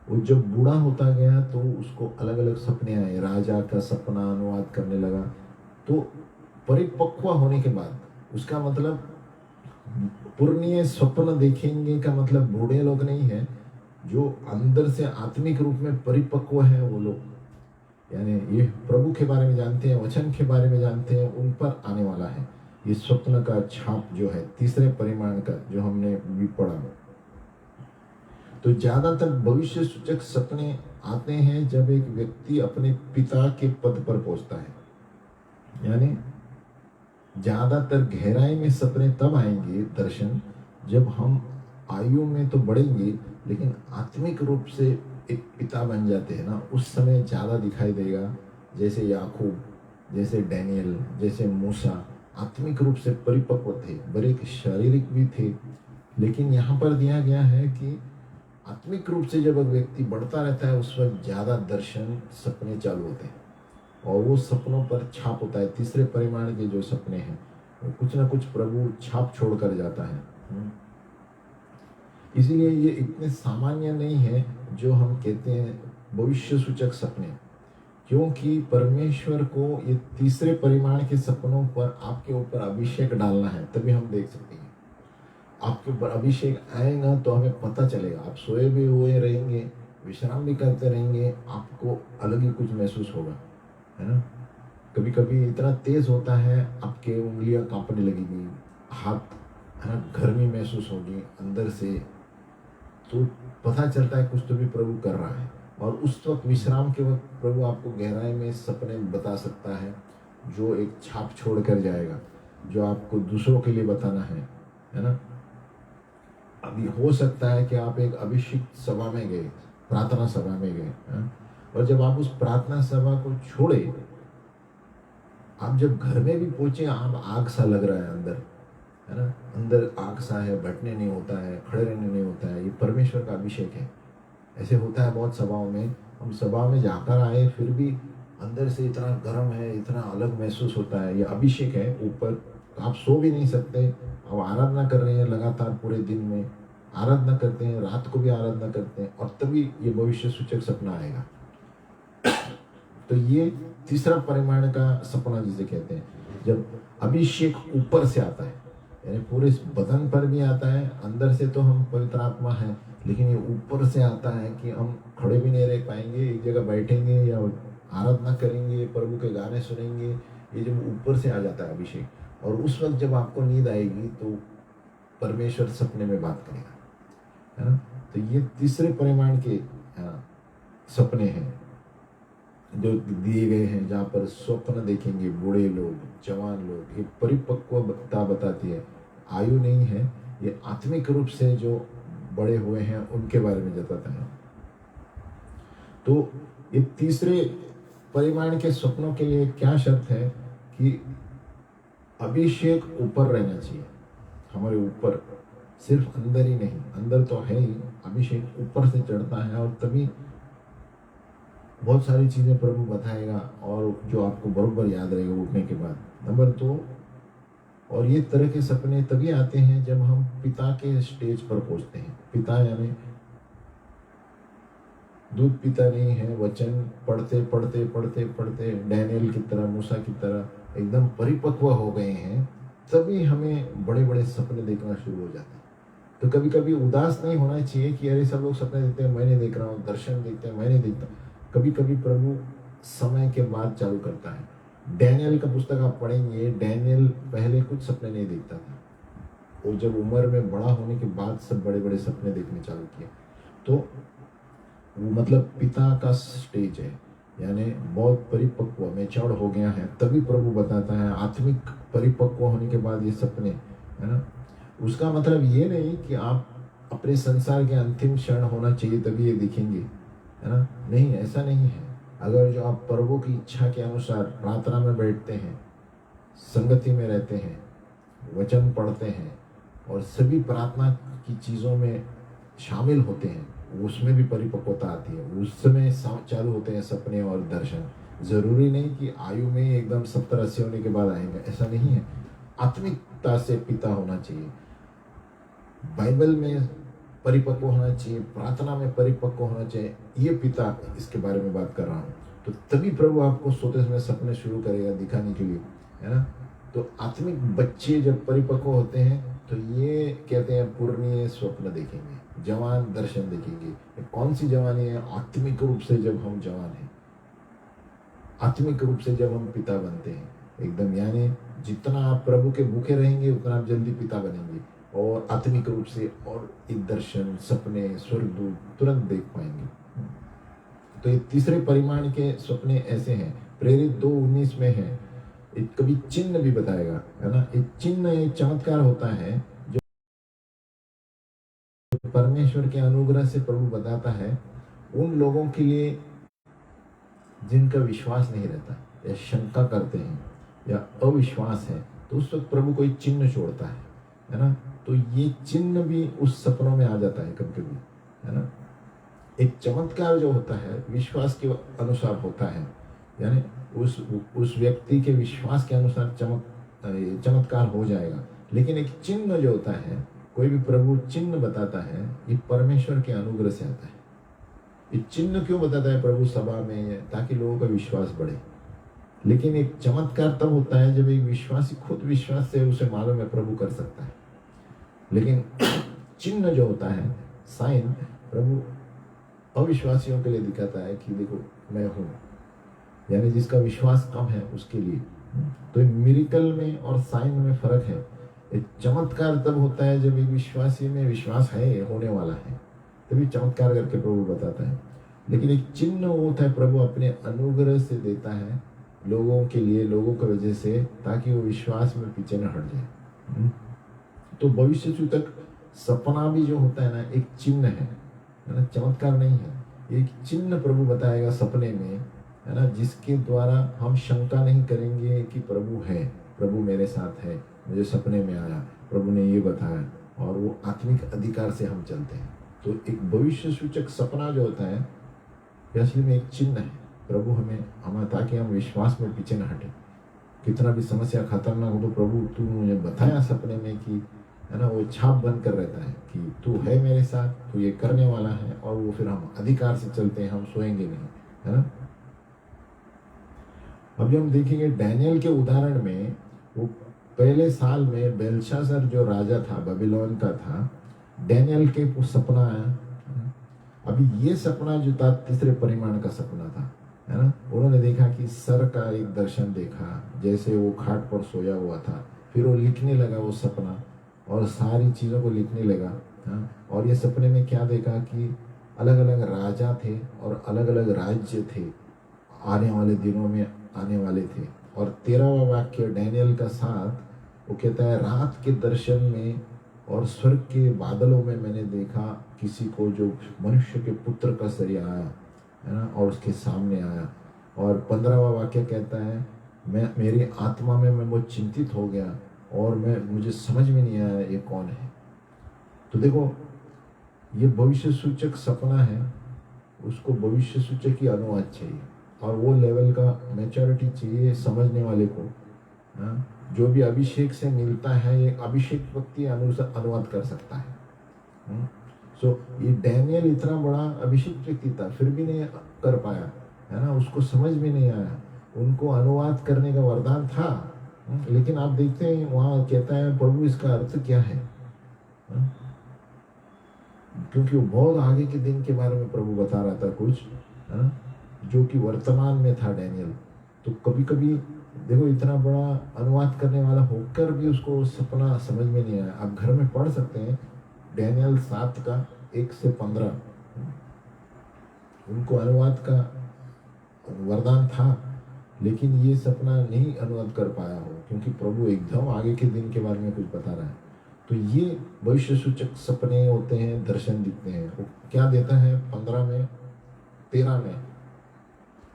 वो जब बूढ़ा होता गया तो उसको अलग अलग सपने आए, राजा का सपना अनुवाद करने लगा। तो परिपक्व होने के बाद, उसका मतलब पूर्णीय स्वप्न देखेंगे का मतलब बूढ़े लोग नहीं है, जो अंदर से आत्मिक रूप में परिपक्व है वो लोग, यानी ये प्रभु के बारे में जानते हैं, वचन के बारे में जानते हैं, उन पर आने वाला है ये स्वप्न का छाप जो है, तीसरे परिमाण का जो हमने भी पढ़ा। तो ज्यादातर भविष्य सूचक सपने आते हैं जब एक व्यक्ति अपने पिता के पद पर पहुंचता है, यानी ज्यादातर गहराई में सपने तब आएंगे, दर्शन, जब हम आयु में तो बढ़ेंगे लेकिन आत्मिक रूप से एक पिता बन जाते हैं ना, उस समय ज्यादा दिखाई देगा। जैसे याकूब, जैसे डैनियल, जैसे मूसा आत्मिक रूप से परिपक्व थे, बड़े शारीरिक भी थे, लेकिन यहाँ पर दिया गया है कि आत्मिक रूप से जब एक व्यक्ति बढ़ता रहता है उस वक्त ज्यादा दर्शन, सपने चालू होते हैं, और वो सपनों पर छाप होता है। तीसरे परिमाण के जो सपने हैं वो कुछ ना कुछ प्रभु छाप छोड़ कर जाता है। इसीलिए ये इतने सामान्य नहीं है जो हम कहते हैं भविष्य सूचक सपने, क्योंकि परमेश्वर को ये तीसरे परिमाण के सपनों पर आपके ऊपर अभिषेक डालना है, तभी हम देख सकते हैं। आपके ऊपर अभिषेक आएगा तो हमें पता चलेगा। आप सोए भी हुए रहेंगे, विश्राम भी करते रहेंगे, आपको अलग ही कुछ महसूस होगा, है ना। कभी कभी इतना तेज होता है, आपके उंगलियां कांपने लगेगी, हाथ, है ना, गर्मी महसूस होगी अंदर से, तो पता चलता है कुछ तो भी प्रभु कर रहा है। और उस वक्त विश्राम के वक्त प्रभु आपको गहराई में सपने बता सकता है, जो एक छाप छोड़ कर जाएगा, जो आपको दूसरों के लिए बताना है ना। अभी हो सकता है कि आप एक अभिषेक सभा में गए, प्रार्थना सभा में गए, और जब आप उस प्रार्थना सभा को छोड़े, आप जब घर में भी पहुंचे, आप आग सा लग रहा है अंदर, है ना, अंदर आग सा है, बैठने नहीं होता है, खड़े रहने नहीं होता है, ये परमेश्वर का अभिषेक है। ऐसे होता है बहुत सभाओं में, हम सभा में जाकर आए फिर भी अंदर से इतना गर्म है, इतना अलग महसूस होता है, ये अभिषेक है ऊपर। आप सो भी नहीं सकते, अब आराधना कर रहे हैं लगातार, पूरे दिन में आराधना करते हैं, रात को भी आराधना करते हैं, और तभी ये भविष्य सूचक सपना आएगा। तो ये तीसरा परिमाण का सपना जिसे कहते हैं, जब अभिषेक ऊपर से आता है, यानी पूरे बदन पर भी आता है, अंदर से तो हम पवित्र आत्मा है, लेकिन ये ऊपर से आता है कि हम खड़े भी नहीं रह पाएंगे, एक जगह बैठेंगे या आराधना करेंगे, प्रभु के गाने सुनेंगे, ये जब ऊपर से आ जाता है अभिषेक, और उस वक्त जब आपको नींद आएगी तो परमेश्वर सपने में बात करेगा, है ना। तो ये तीसरे परिमाण के सपने हैं जो दिए गए हैं, जहाँ पर स्वप्न देखेंगे बूढ़े लोग, जवान लोग, ये परिपक्वता बताती है, आयु नहीं है, ये आत्मिक रूप से जो बड़े हुए हैं उनके बारे में बताता है। तो ये तीसरे परिमाण के स्वप्नों के लिए क्या शर्त है कि अभिषेक ऊपर रहना चाहिए, हमारे ऊपर सिर्फ अंदर ही नहीं, अंदर तो है ही, अभिषेक ऊपर से चढ़ता है और तभी बहुत सारी चीज़ें प्रभु बताएगा और जो आपको बरोबर याद रहेगा उठने के बाद। नंबर 2, और ये तरह के सपने तभी आते हैं जब हम पिता के स्टेज पर पहुंचते हैं। पिता यानी दूध पिता नहीं है, वचन पढ़ते पढ़ते पढ़ते पढ़ते डैनियल की तरह, मूसा की तरह एकदम परिपक्व हो गए हैं, तभी हमें बड़े बड़े सपने देखना शुरू हो जाते हैं। तो कभी कभी उदास नहीं होना चाहिए कि अरे सब लोग सपने देखते हैं, मैं नहीं देख रहा हूँ, दर्शन देखते हैं, मैं नहीं देखता। कभी कभी प्रभु समय के बाद चालू करता है। डैनियल का पुस्तक आप पढ़ेंगे, डैनियल पहले कुछ सपने नहीं देखता था, वो जब उम्र में बड़ा होने के बाद सब बड़े बड़े सपने देखने चालू किए। तो वो मतलब पिता का स्टेज है, यानी बहुत परिपक्व मैच्योर हो गया है, तभी प्रभु बताता है। आत्मिक परिपक्व होने के बाद ये सपने, है ना। उसका मतलब ये नहीं कि आप अपने संसार के अंतिम क्षण होना चाहिए तभी ये दिखेंगे, है ना, नहीं, ऐसा नहीं है। अगर जो आप प्रभु की इच्छा के अनुसार प्रार्थना में बैठते हैं, संगति में रहते हैं, वचन पढ़ते हैं और सभी प्रार्थना की चीज़ों में शामिल होते हैं, उसमें भी परिपक्वता आती है। उस समय चालू होते हैं सपने और दर्शन। जरूरी नहीं कि आयु में एकदम 70-80 होने के बाद आएंगे, ऐसा नहीं है। आत्मिकता से पिता होना चाहिए, बाइबल में परिपक्व होना चाहिए, प्रार्थना में परिपक्व होना चाहिए, ये पिता, इसके बारे में बात कर रहा हूँ। तो तभी प्रभु आपको सोते समय सपने शुरू करेगा दिखाने के लिए, है ना। तो आत्मिक बच्चे जब परिपक्व होते हैं तो ये कहते हैं पूर्णीय स्वप्न देखेंगे, जवान दर्शन देखेंगे। कौन सी जवानी है? आत्मिक रूप से जब हम जवान हैं, आत्मिक रूप से जब हम पिता बनते हैं एकदम, यानी जितना आप प्रभु के भूखे रहेंगे उतना आप जल्दी पिता बनेंगे और आत्मिक रूप से, और एक दर्शन, सपने, स्वर्गदूत तुरंत देख पाएंगे। तो ये तीसरे परिमाण के सपने ऐसे हैं, प्रेरित 2:19 में है। एक कभी चिन्ह भी बताएगा, है ना। एक चिन्ह, एक चमत्कार होता है जो परमेश्वर के अनुग्रह से प्रभु बताता है उन लोगों के लिए जिनका विश्वास नहीं रहता या शंका करते हैं या अविश्वास है, तो उस वक्त प्रभु कोई चिन्ह छोड़ता है ना। तो ये चिन्ह भी उस सपनों में आ जाता है कभी कभी, है ना। एक चमत्कार जो होता है विश्वास के अनुसार होता है, यानी उस व्यक्ति के विश्वास के अनुसार चमत्कार हो जाएगा। लेकिन एक चिन्ह जो होता है, कोई भी प्रभु चिन्ह बताता है, ये परमेश्वर के अनुग्रह से आता है। ये चिन्ह क्यों बताता है प्रभु सभा में? ताकि लोगों का विश्वास बढ़े। लेकिन एक चमत्कार तब होता है जब एक विश्वासी खुद विश्वास से उसे मालूम है प्रभु कर सकता है। लेकिन चिन्ह जो होता है, साइन, प्रभु अविश्वासियों के लिए दिखाता है कि देखो मैं हूं, यानी जिसका विश्वास कम है उसके लिए। तो मिरेकल में और साइन में फर्क है। एक चमत्कार तब होता है जब एक विश्वासी में विश्वास है, होने वाला है, तभी चमत्कार करके प्रभु बताता है। लेकिन एक चिन्ह होता है प्रभु अपने अनुग्रह से देता है लोगों के लिए, लोगों की वजह से, ताकि वो विश्वास में पीछे न हट जाए। तो भविष्य सूचक सपना भी जो होता है ना, एक चिन्ह है ना, चमत्कार नहीं है। एक चिन्ह प्रभु बताएगा सपने में, है ना, जिसके द्वारा हम शंका नहीं करेंगे कि प्रभु है, प्रभु मेरे साथ है, मुझे सपने में आया, प्रभु ने ये बताया, और वो आत्मिक अधिकार से हम चलते हैं। तो एक भविष्य सूचक सपना जो होता है असली में एक चिन्ह है प्रभु हमें ताकि हम विश्वास में पीछे न हटे। कितना भी समस्या खतरनाक हो तो प्रभु तू मुझे बताया सपने में कि, है ना, वो छाप बन कर रहता है कि तू है मेरे साथ, तू ये करने वाला है, और वो फिर हम अधिकार से चलते हैं, हम सोएंगे नहीं, है ना। अभी हम देखेंगे डैनियल के उदाहरण में, वो पहले साल में बेलशास्सर जो राजा था, बेबीलोन का था, डैनियल के सपना आया। अभी ये सपना जो था तीसरे परिमाण का सपना था, है ना। उन्होंने देखा कि सर का एक दर्शन देखा, जैसे वो खाट पर सोया हुआ था। फिर वो लिखने लगा वो सपना और सारी चीज़ों को लिखने लगा। और ये सपने में क्या देखा कि अलग अलग राजा थे और अलग अलग राज्य थे, आने वाले दिनों में आने वाले थे। और 13वां वाक्य डैनियल का 7, वो कहता है, रात के दर्शन में और स्वर्ग के बादलों में मैंने देखा किसी को जो मनुष्य के पुत्र का शरीर आया, है ना, और उसके सामने आया। और 15वां वाक्य कहता है, मेरी आत्मा में मैं बहुत चिंतित हो गया और मुझे समझ में नहीं आया ये कौन है। तो देखो, ये भविष्य सूचक सपना है, उसको भविष्य सूचक की अनुवाद चाहिए और वो लेवल का मैच्योरिटी चाहिए समझने वाले को। हाँ, जो भी अभिषेक से मिलता है, ये अभिषेक व्यक्ति अनुवाद कर सकता है। सो ये डैनियल इतना बड़ा अभिषेक व्यक्ति था, फिर भी नहीं कर पाया, है ना, उसको समझ में नहीं आया। उनको अनुवाद करने का वरदान था, लेकिन आप देखते हैं वहाँ कहता है प्रभु इसका अर्थ क्या है, क्योंकि वो बहुत आगे के दिन के बारे में प्रभु बता रहा था कुछ, जो कि वर्तमान में था डैनियल। तो कभी कभी देखो, इतना बड़ा अनुवाद करने वाला होकर भी उसको सपना समझ में नहीं आया। आप घर में पढ़ सकते हैं डैनियल 7 का 1 से 15, उनको अनुवाद का वरदान था, लेकिन ये सपना नहीं अनुवाद कर पाया हो, क्योंकि प्रभु एकदम आगे के दिन के बारे में कुछ बता रहा है। तो ये भविष्य सूचक सपने होते हैं, दर्शन दिखते हैं। वो क्या देता है 15 में 13 में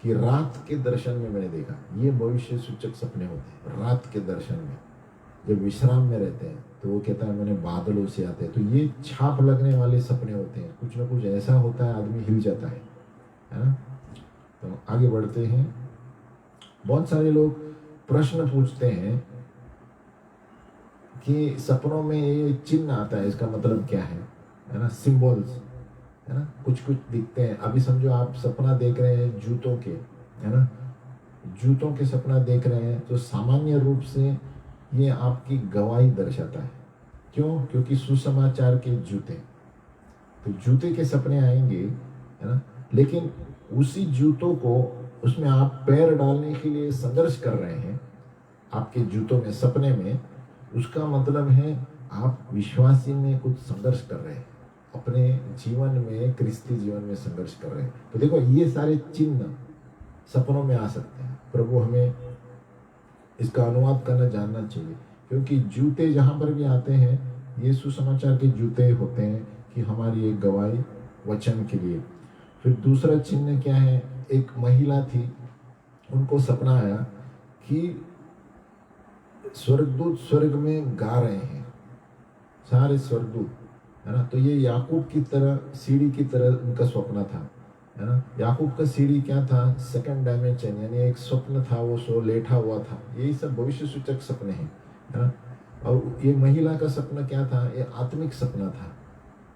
कि रात के दर्शन में मैंने देखा। ये भविष्य सूचक सपने होते हैं रात के दर्शन में, जब विश्राम में रहते हैं। तो वो कहता है मैंने बादलों से आते हैं। तो ये छाप लगने वाले सपने होते हैं, कुछ ना कुछ ऐसा होता है, आदमी हिल जाता है ना। तो आगे बढ़ते हैं। बहुत सारे लोग प्रश्न पूछते हैं कि सपनों में ये चिन्ह आता है, इसका मतलब क्या है ना, सिंबल्स, है ना, कुछ कुछ दिखते हैं। अभी समझो आप सपना देख रहे हैं जूतों के, है ना, जूतों के सपना देख रहे हैं, तो सामान्य रूप से ये आपकी गवाही दर्शाता है। क्यों? क्योंकि सुसमाचार के जूते, तो जूते के सपने आएंगे, है ना, लेकिन उसी जूतों को उसमें आप पैर डालने के लिए संघर्ष कर रहे हैं आपके जूतों में, सपने में। उसका मतलब है आप विश्वासी में कुछ संघर्ष कर रहे हैं, अपने जीवन में, क्रिस्ती जीवन में संघर्ष कर रहे हैं। तो देखो, ये सारे चिन्ह सपनों में आ सकते हैं। प्रभु हमें इसका अनुवाद करना जानना चाहिए, क्योंकि जूते जहाँ पर भी आते हैं ये सुसमाचार के जूते होते हैं कि हमारी एक गवाही वचन के लिए। फिर दूसरा चिन्ह क्या है? एक महिला थी, उनको सपना आया कि स्वर्गदूत स्वर्ग में गा रहे हैं, सारे स्वर्गदूत, है ना। तो ये याकूब की तरह, सीढ़ी की तरह उनका स्वप्न था, है ना। याकूब का सीढ़ी क्या था? सेकंड डायमेंशन, यानी एक स्वप्न था, वो सो लेटा हुआ था। यही सब भविष्य सूचक सपने हैं, है ना। और ये महिला का सपना क्या था? ये आत्मिक सपना था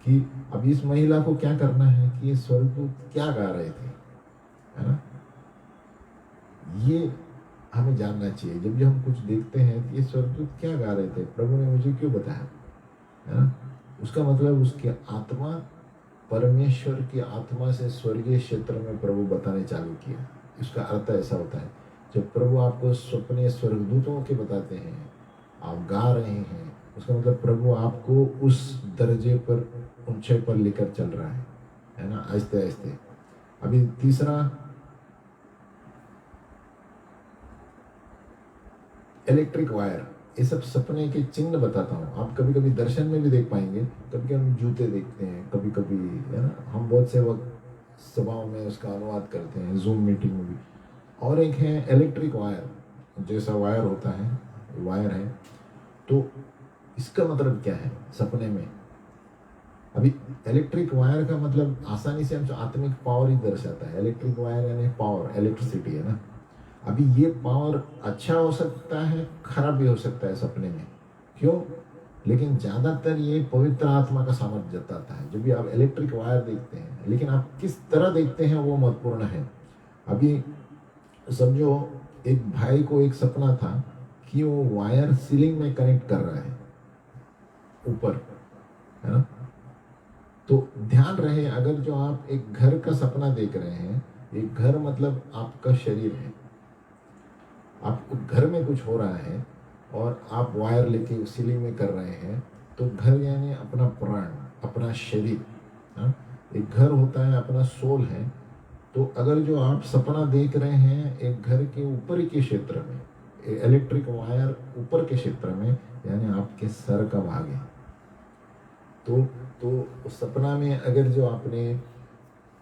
कि अब इस महिला को क्या करना है कि ये स्वर्गदूत क्या गा रहे थे, है ना। ये हमें जानना चाहिए। जब भी हम कुछ देखते हैं कि ये स्वर्गदूत क्या गा रहे थे, प्रभु ने मुझे क्यों बताया, है ना। उसका मतलब उसकी आत्मा, परमेश्वर की आत्मा से स्वर्गीय क्षेत्र में प्रभु बताने चालू किया। इसका अर्थ ऐसा होता है, जब प्रभु आपको सपने स्वर्गदूतों के बताते हैं, आप गा रहे हैं, उसका मतलब प्रभु आपको उस दर्जे पर, ऊंचाई पर लेकर चल रहा है ना, आहिस्ते आहिस्ते। अभी तीसरा, इलेक्ट्रिक वायर। ये सब सपने के चिन्ह बताता हूँ। आप कभी कभी दर्शन में भी देख पाएंगे, कभी हम जूते देखते हैं, कभी कभी, है ना, हम बहुत से वक्त सभाओं में उसका अनुवाद करते हैं, जूम मीटिंग में भी। और एक है इलेक्ट्रिक वायर, जैसा वायर होता है, वायर है। तो इसका मतलब क्या है सपने में? अभी इलेक्ट्रिक वायर का मतलब आसानी से हम आत्मिक पावर ही दर्शाता है। इलेक्ट्रिक वायर यानी पावर, इलेक्ट्रिसिटी, है ना। अभी ये पावर अच्छा हो सकता है, खराब भी हो सकता है सपने में। क्यों? लेकिन ज़्यादातर ये पवित्र आत्मा का सामर्थ्य जताता है जब भी आप इलेक्ट्रिक वायर देखते हैं। लेकिन आप किस तरह देखते हैं वो महत्वपूर्ण है। अभी समझो एक भाई को एक सपना था कि वो वायर सीलिंग में कनेक्ट कर रहा है ऊपर, है ना। तो ध्यान रहे, अगर जो आप एक घर का सपना देख रहे हैं, एक घर मतलब आपका शरीर है, आपको घर में कुछ हो रहा है और आप वायर लेके सीलिंग में कर रहे हैं, तो घर यानी अपना प्राण, अपना शरीर, हाँ? एक घर होता है, अपना सोल है। तो अगर जो आप सपना देख रहे हैं एक घर के ऊपर के क्षेत्र में, इलेक्ट्रिक वायर ऊपर के क्षेत्र में, यानी आपके सर का भाग है। तो उस सपना में अगर जो आपने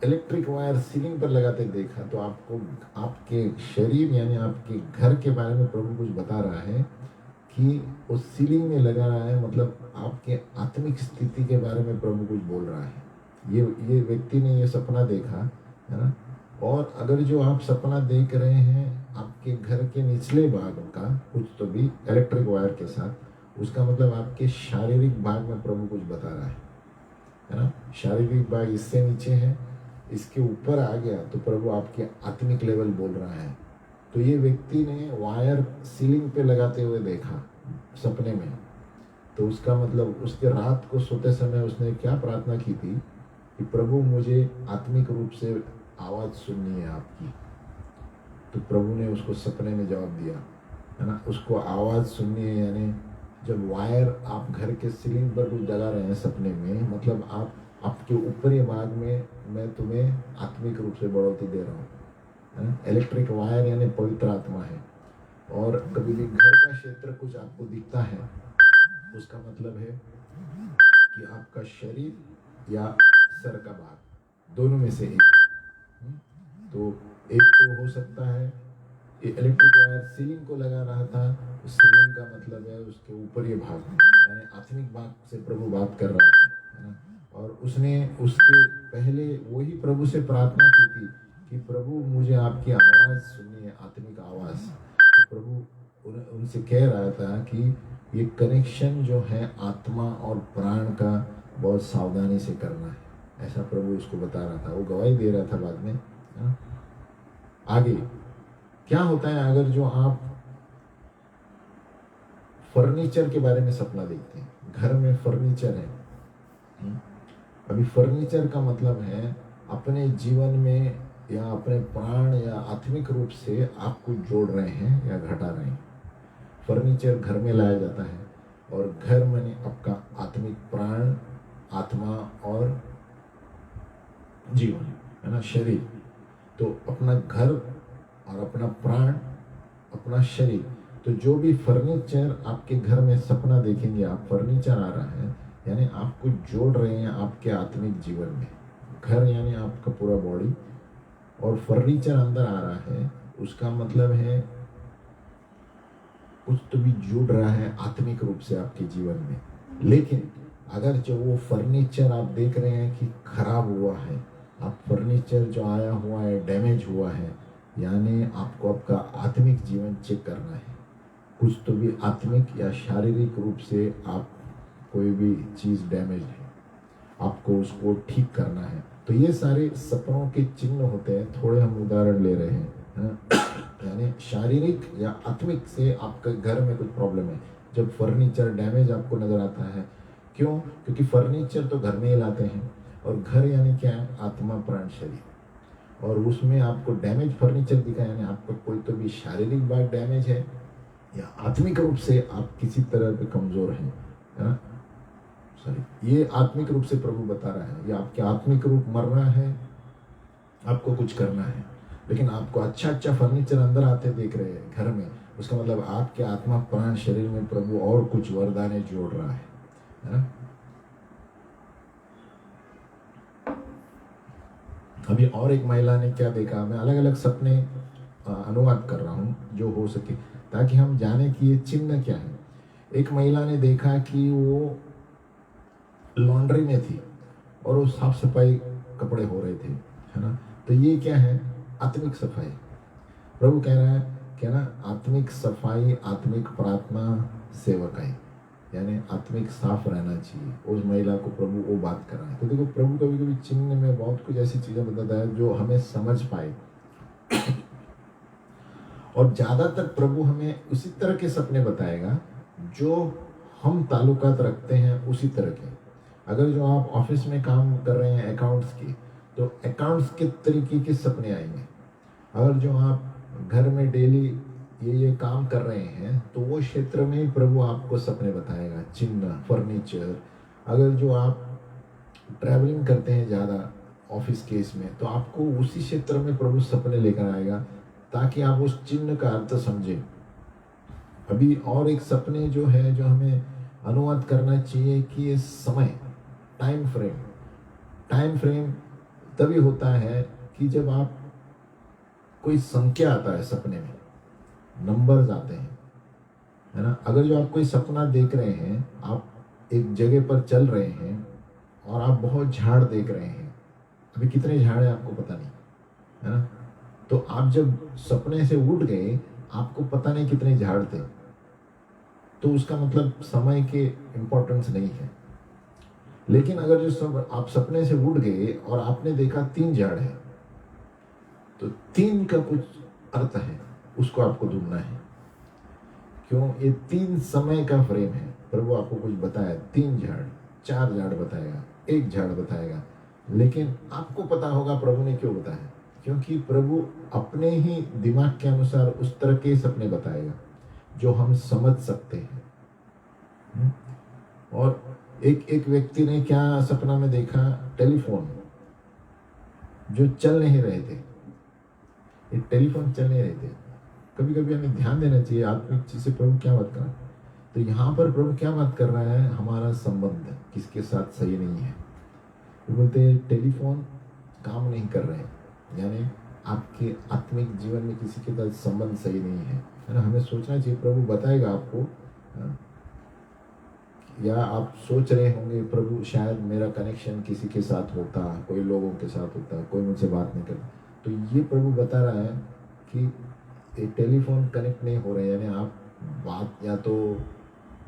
इलेक्ट्रिक वायर सीलिंग पर लगाते देखा, तो आपको आपके शरीर यानी आपके घर के बारे में प्रभु कुछ बता रहा है कि उस सीलिंग में लगा रहा है, मतलब आपके आत्मिक स्थिति के बारे में प्रभु कुछ बोल रहा है। ये व्यक्ति ने ये सपना देखा है ना। और अगर जो आप सपना देख रहे हैं आपके घर के निचले भाग का कुछ तो भी इलेक्ट्रिक वायर के साथ, उसका मतलब आपके शारीरिक भाग में प्रभु कुछ बता रहा है ना। शारीरिक भाग इससे नीचे है, इसके ऊपर आ गया तो प्रभु आपके आत्मिक लेवल बोल रहा है। तो ये व्यक्ति ने वायर सीलिंग पे लगाते हुए देखा सपने में। तो उसका मतलब उसके रात को सोते समय उसने क्या प्रार्थना की थी कि प्रभु मुझे आत्मिक रूप से आवाज़ सुननी है आपकी। तो प्रभु ने उसको सपने में जवाब दिया है ना। उसको आवाज़ सुननी है, यानी जब वायर आप घर के सीलिंग पर कुछ जला रहे हैं सपने में, मतलब आपके ऊपरी भाग में मैं तुम्हें आत्मिक रूप से बढ़ोतरी दे रहा हूँ। इलेक्ट्रिक वायर यानी पवित्र आत्मा है। और कभी भी घर का क्षेत्र कुछ आपको दिखता है, उसका मतलब है कि आपका शरीर या सर का भाग, दोनों में से एक। तो एक तो हो सकता है इलेक्ट्रिक वायर सीलिंग को लगा रहा था, तो सीलिंग का मतलब है उसके ऊपर ये भाग, यानी आत्मिक भाग से प्रभु बात कर रहा है ना। और उसने उसके पहले वही प्रभु से प्रार्थना की थी कि प्रभु मुझे आपकी आवाज़ सुननी है, आत्मिक आवाज़। तो प्रभु उनसे कह रहा था कि ये कनेक्शन जो है आत्मा और प्राण का बहुत सावधानी से करना है, ऐसा प्रभु उसको बता रहा था। वो गवाही दे रहा था बाद में। आगे क्या होता है अगर जो आप फर्नीचर के बारे में सपना देखते हैं, घर में फर्नीचर है। अभी फर्नीचर का मतलब है अपने जीवन में या अपने प्राण या आत्मिक रूप से आप कुछ जोड़ रहे हैं या घटा रहे हैं। फर्नीचर घर में लाया जाता है, और घर माने आपका आत्मिक प्राण, आत्मा और जीवन है ना, शरीर। तो अपना घर और अपना प्राण, अपना शरीर। तो जो भी फर्नीचर आपके घर में सपना देखेंगे आप, फर्नीचर आ रहा है यानी आप कुछ जोड़ रहे हैं आपके आत्मिक जीवन में। घर यानी आपका पूरा बॉडी, और फर्नीचर अंदर आ रहा है, उसका मतलब है कुछ तो भी जुड़ रहा है आत्मिक रूप से आपके जीवन में। लेकिन अगर जो वो फर्नीचर आप देख रहे हैं कि खराब हुआ है, आप फर्नीचर जो आया हुआ है डैमेज हुआ है, यानी आपको आपका आत्मिक जीवन चेक करना है। कुछ तो भी आत्मिक या शारीरिक रूप से आप कोई भी चीज़ डैमेज है, आपको उसको ठीक करना है। तो ये सारे सपनों के चिन्ह होते हैं। थोड़े हम उदाहरण ले रहे हैं, यानी शारीरिक या आत्मिक से आपके घर में कुछ प्रॉब्लम है। जब फर्नीचर डैमेज आपको नजर आता है, क्यों? क्योंकि फर्नीचर तो घर में ही लाते हैं, और घर यानी क्या है? आत्मा, प्राण, शरीर। और उसमें आपको डैमेज फर्नीचर दिखा, यानी आपका कोई तो भी शारीरिक भाग डैमेज है, या आत्मिक रूप से आप किसी तरह पे कमजोर हैं, है ना। सॉरी, ये आत्मिक रूप से प्रभु बता रहा है, ये आपके आत्मिक रूप मरना है, आपको कुछ करना है। लेकिन आपको अच्छा फर्नीचर अंदर आते देख रहे हैं घर में, उसका मतलब आपके आत्मा, प्राण, शरीर में प्रभु और कुछ वरदाने जोड़ रहा है ना? अभी और एक महिला ने क्या देखा, मैं अलग अलग सपने अनुवाद कर रहा हूँ जो हो सके, ताकि हम जाने कि ये चिन्ह क्या है। एक महिला ने देखा कि वो लॉन्ड्री में थी और वो साफ सफाई कपड़े हो रहे थे, है ना। तो ये क्या है? आत्मिक सफाई। प्रभु कह रहा है क्या ना, आत्मिक सफाई, आत्मिक प्रार्थना, सेवक है, यानी आत्मिक साफ रहना चाहिए। उस महिला को प्रभु वो बात कर रहा है। तो देखो, प्रभु कभी कभी चिन्ह में बहुत कुछ ऐसी चीजें बताता है जो हमें समझ पाए। और ज्यादातर प्रभु हमें उसी तरह के सपने बताएगा जो हम ताल्लुकात रखते हैं, उसी तरह के। अगर जो आप ऑफिस में काम कर रहे हैं अकाउंट्स की, तो अकाउंट्स के तरीके के सपने आएंगे। अगर जो आप घर में डेली ये काम कर रहे हैं, तो वो क्षेत्र में प्रभु आपको सपने बताएगा, चिन्ह, फर्नीचर। अगर जो आप ट्रैवलिंग करते हैं ज़्यादा ऑफिस केस में, तो आपको उसी क्षेत्र में प्रभु सपने लेकर आएगा, ताकि आप उस चिन्ह का अर्थ समझें। अभी और एक सपने जो है, जो हमें अनुवाद करना चाहिए कि ये समय, टाइम फ्रेम तभी होता है कि जब आप कोई संख्या आता है सपने में, नंबर्स आते हैं, है ना। अगर जो आप कोई सपना देख रहे हैं, आप एक जगह पर चल रहे हैं और आप बहुत झाड़ देख रहे हैं, अभी कितने झाड़ है आपको पता नहीं, है ना। तो आप जब सपने से उठ गए, आपको पता नहीं कितने झाड़ थे, तो उसका मतलब समय के इम्पोर्टेंस नहीं है। लेकिन अगर जो सब आप सपने से उठ गए और आपने देखा 3 झाड़ है, तो 3 का कुछ अर्थ है, उसको आपको ढूंढना है। क्यों? ये 3 समय का फ्रेम है। प्रभु आपको कुछ बताया, 3 झाड़, 4 झाड़ बताएगा, 1 झाड़ बताएगा, लेकिन आपको पता होगा प्रभु ने क्यों बताया। क्योंकि प्रभु अपने ही दिमाग के अनुसार उस तरह के सपने बताएगा जो हम समझ सकते हैं। और एक व्यक्ति ने क्या सपना में देखा, टेलीफोन जो चल नहीं रहे थे, ये टेलीफोन चल नहीं रहे थे। कभी कभी हमें ध्यान देना चाहिए आत्मिक चीज से प्रभु क्या बात कर रहा है। तो यहाँ पर प्रभु क्या बात कर रहा है, हमारा संबंध किसके साथ सही नहीं है। वो बोलते हैं टेलीफोन काम नहीं कर रहे हैं, यानी आपके आत्मिक जीवन में किसी के साथ संबंध सही नहीं है ना। हमें सोचना चाहिए, प्रभु बताएगा आपको। या आप सोच रहे होंगे प्रभु शायद मेरा कनेक्शन किसी के साथ होता, कोई लोगों के साथ होता, कोई मुझसे बात नहीं करता। तो ये प्रभु बता रहा है कि टेलीफोन कनेक्ट नहीं हो रहे, यानी आप बात या तो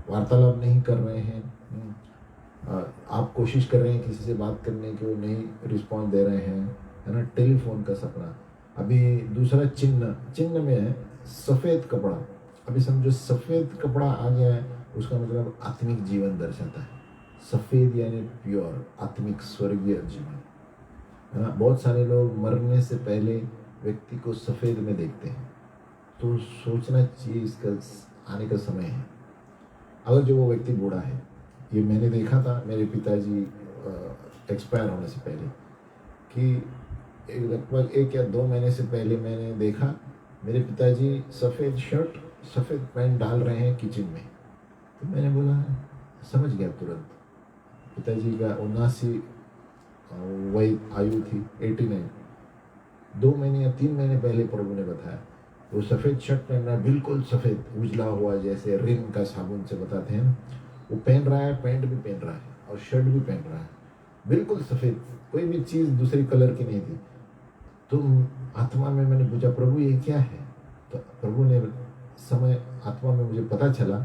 वार्तालाप नहीं कर रहे हैं, आप कोशिश कर रहे हैं किसी से बात करने की, नहीं रिस्पॉन्स दे रहे हैं, है ना। टेलीफोन का सपना। अभी दूसरा चिन्ह में है सफ़ेद कपड़ा। अभी समझो सफ़ेद कपड़ा आ गया है, उसका मतलब आत्मिक जीवन दर्शाता है। सफ़ेद यानी प्योर, आत्मिक स्वर्गीय जीवन, है ना। बहुत सारे लोग मरने से पहले व्यक्ति को सफ़ेद में देखते हैं, तो सोचना चाहिए इसका आने का समय है। अगर जो वो व्यक्ति बूढ़ा है, ये मैंने देखा था मेरे पिताजी एक्सपायर होने से पहले, कि लगभग 1 या 2 महीने से पहले मैंने देखा मेरे पिताजी सफ़ेद शर्ट सफ़ेद पैंट डाल रहे हैं किचन में। तो मैंने बोला, समझ गया तुरंत, पिताजी का 79 वही आयु थी, 89। 2 महीने या 3 महीने पहले प्रभु ने बताया। वो सफ़ेद शर्ट पहन रहा है, बिल्कुल सफ़ेद उजला हुआ, जैसे रिन का साबुन से बताते हैं, वो पहन रहा है, पैंट भी पहन रहा है और शर्ट भी पहन रहा है, बिल्कुल सफ़ेद, कोई भी चीज़ दूसरी कलर की नहीं थी। तो आत्मा में मैंने पूछा, प्रभु ये क्या है? तो प्रभु ने समय आत्मा में मुझे पता चला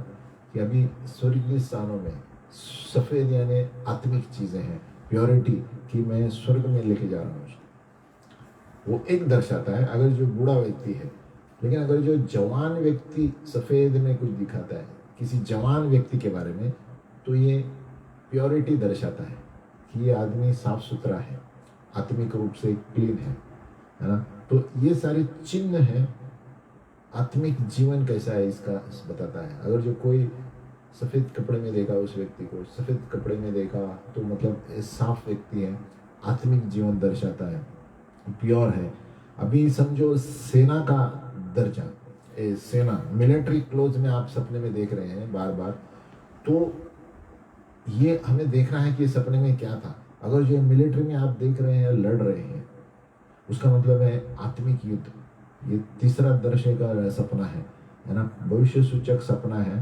कि अभी स्वर्गीय स्थानों में सफ़ेद यानी आत्मिक चीज़ें हैं, प्योरिटी, कि मैं स्वर्ग में लेके जा रहा हूँ। वो एक दर्शाता है अगर जो बूढ़ा व्यक्ति है। लेकिन अगर जो जवान व्यक्ति सफ़ेद में कुछ दिखाता है किसी जवान व्यक्ति के बारे में, तो ये प्योरिटी दर्शाता है कि ये आदमी साफ सुथरा है, आत्मिक रूप से क्लीन है ना। तो ये सारे चिन्ह हैं, आत्मिक जीवन कैसा है इसका बताता है। अगर जो कोई सफ़ेद कपड़े में देखा, उस व्यक्ति को सफ़ेद कपड़े में देखा, तो मतलब साफ व्यक्ति है, आत्मिक जीवन दर्शाता है, प्योर है। अभी समझो सेना का दर्जा, सेना मिलिट्री क्लोथ में आप सपने में देख रहे हैं बार बार, तो ये हमें देखना है कि सपने में क्या था। अगर जो मिलिट्री में आप देख रहे हैं, लड़ रहे हैं, उसका मतलब है आत्मिक युद्ध। ये तीसरा दर्शय का सपना है ना, भविष्य सूचक सपना है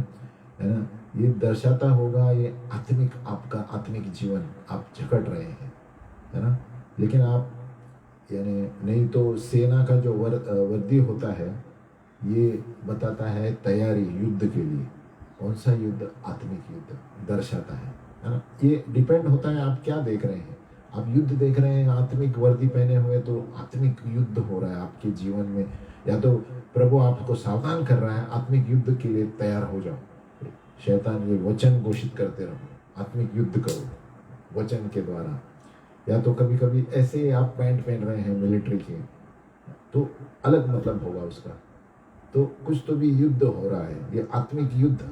ना। ये दर्शाता होगा ये आत्मिक, आपका आत्मिक जीवन आप झकट रहे हैं, है ना। लेकिन आप यानी नहीं तो सेना का जो वर्दी होता है, ये बताता है तैयारी युद्ध के लिए। कौन सा युद्ध? आत्मिक युद्ध दर्शाता है ना। ये डिपेंड होता है आप क्या देख रहे हैं। आप युद्ध देख रहे हैं आत्मिक वर्दी पहने हुए, तो आत्मिक युद्ध हो रहा है आपके जीवन में, या तो प्रभु आपको सावधान कर रहा है आत्मिक युद्ध के लिए तैयार हो जाओ। शैतान ये वचन घोषित करते रहो, आत्मिक युद्ध करो वचन के द्वारा। या तो कभी कभी ऐसे आप पैंट पहन रहे हैं मिलिट्री के, तो अलग मतलब होगा उसका, तो कुछ तो भी युद्ध हो रहा है, ये आत्मिक युद्ध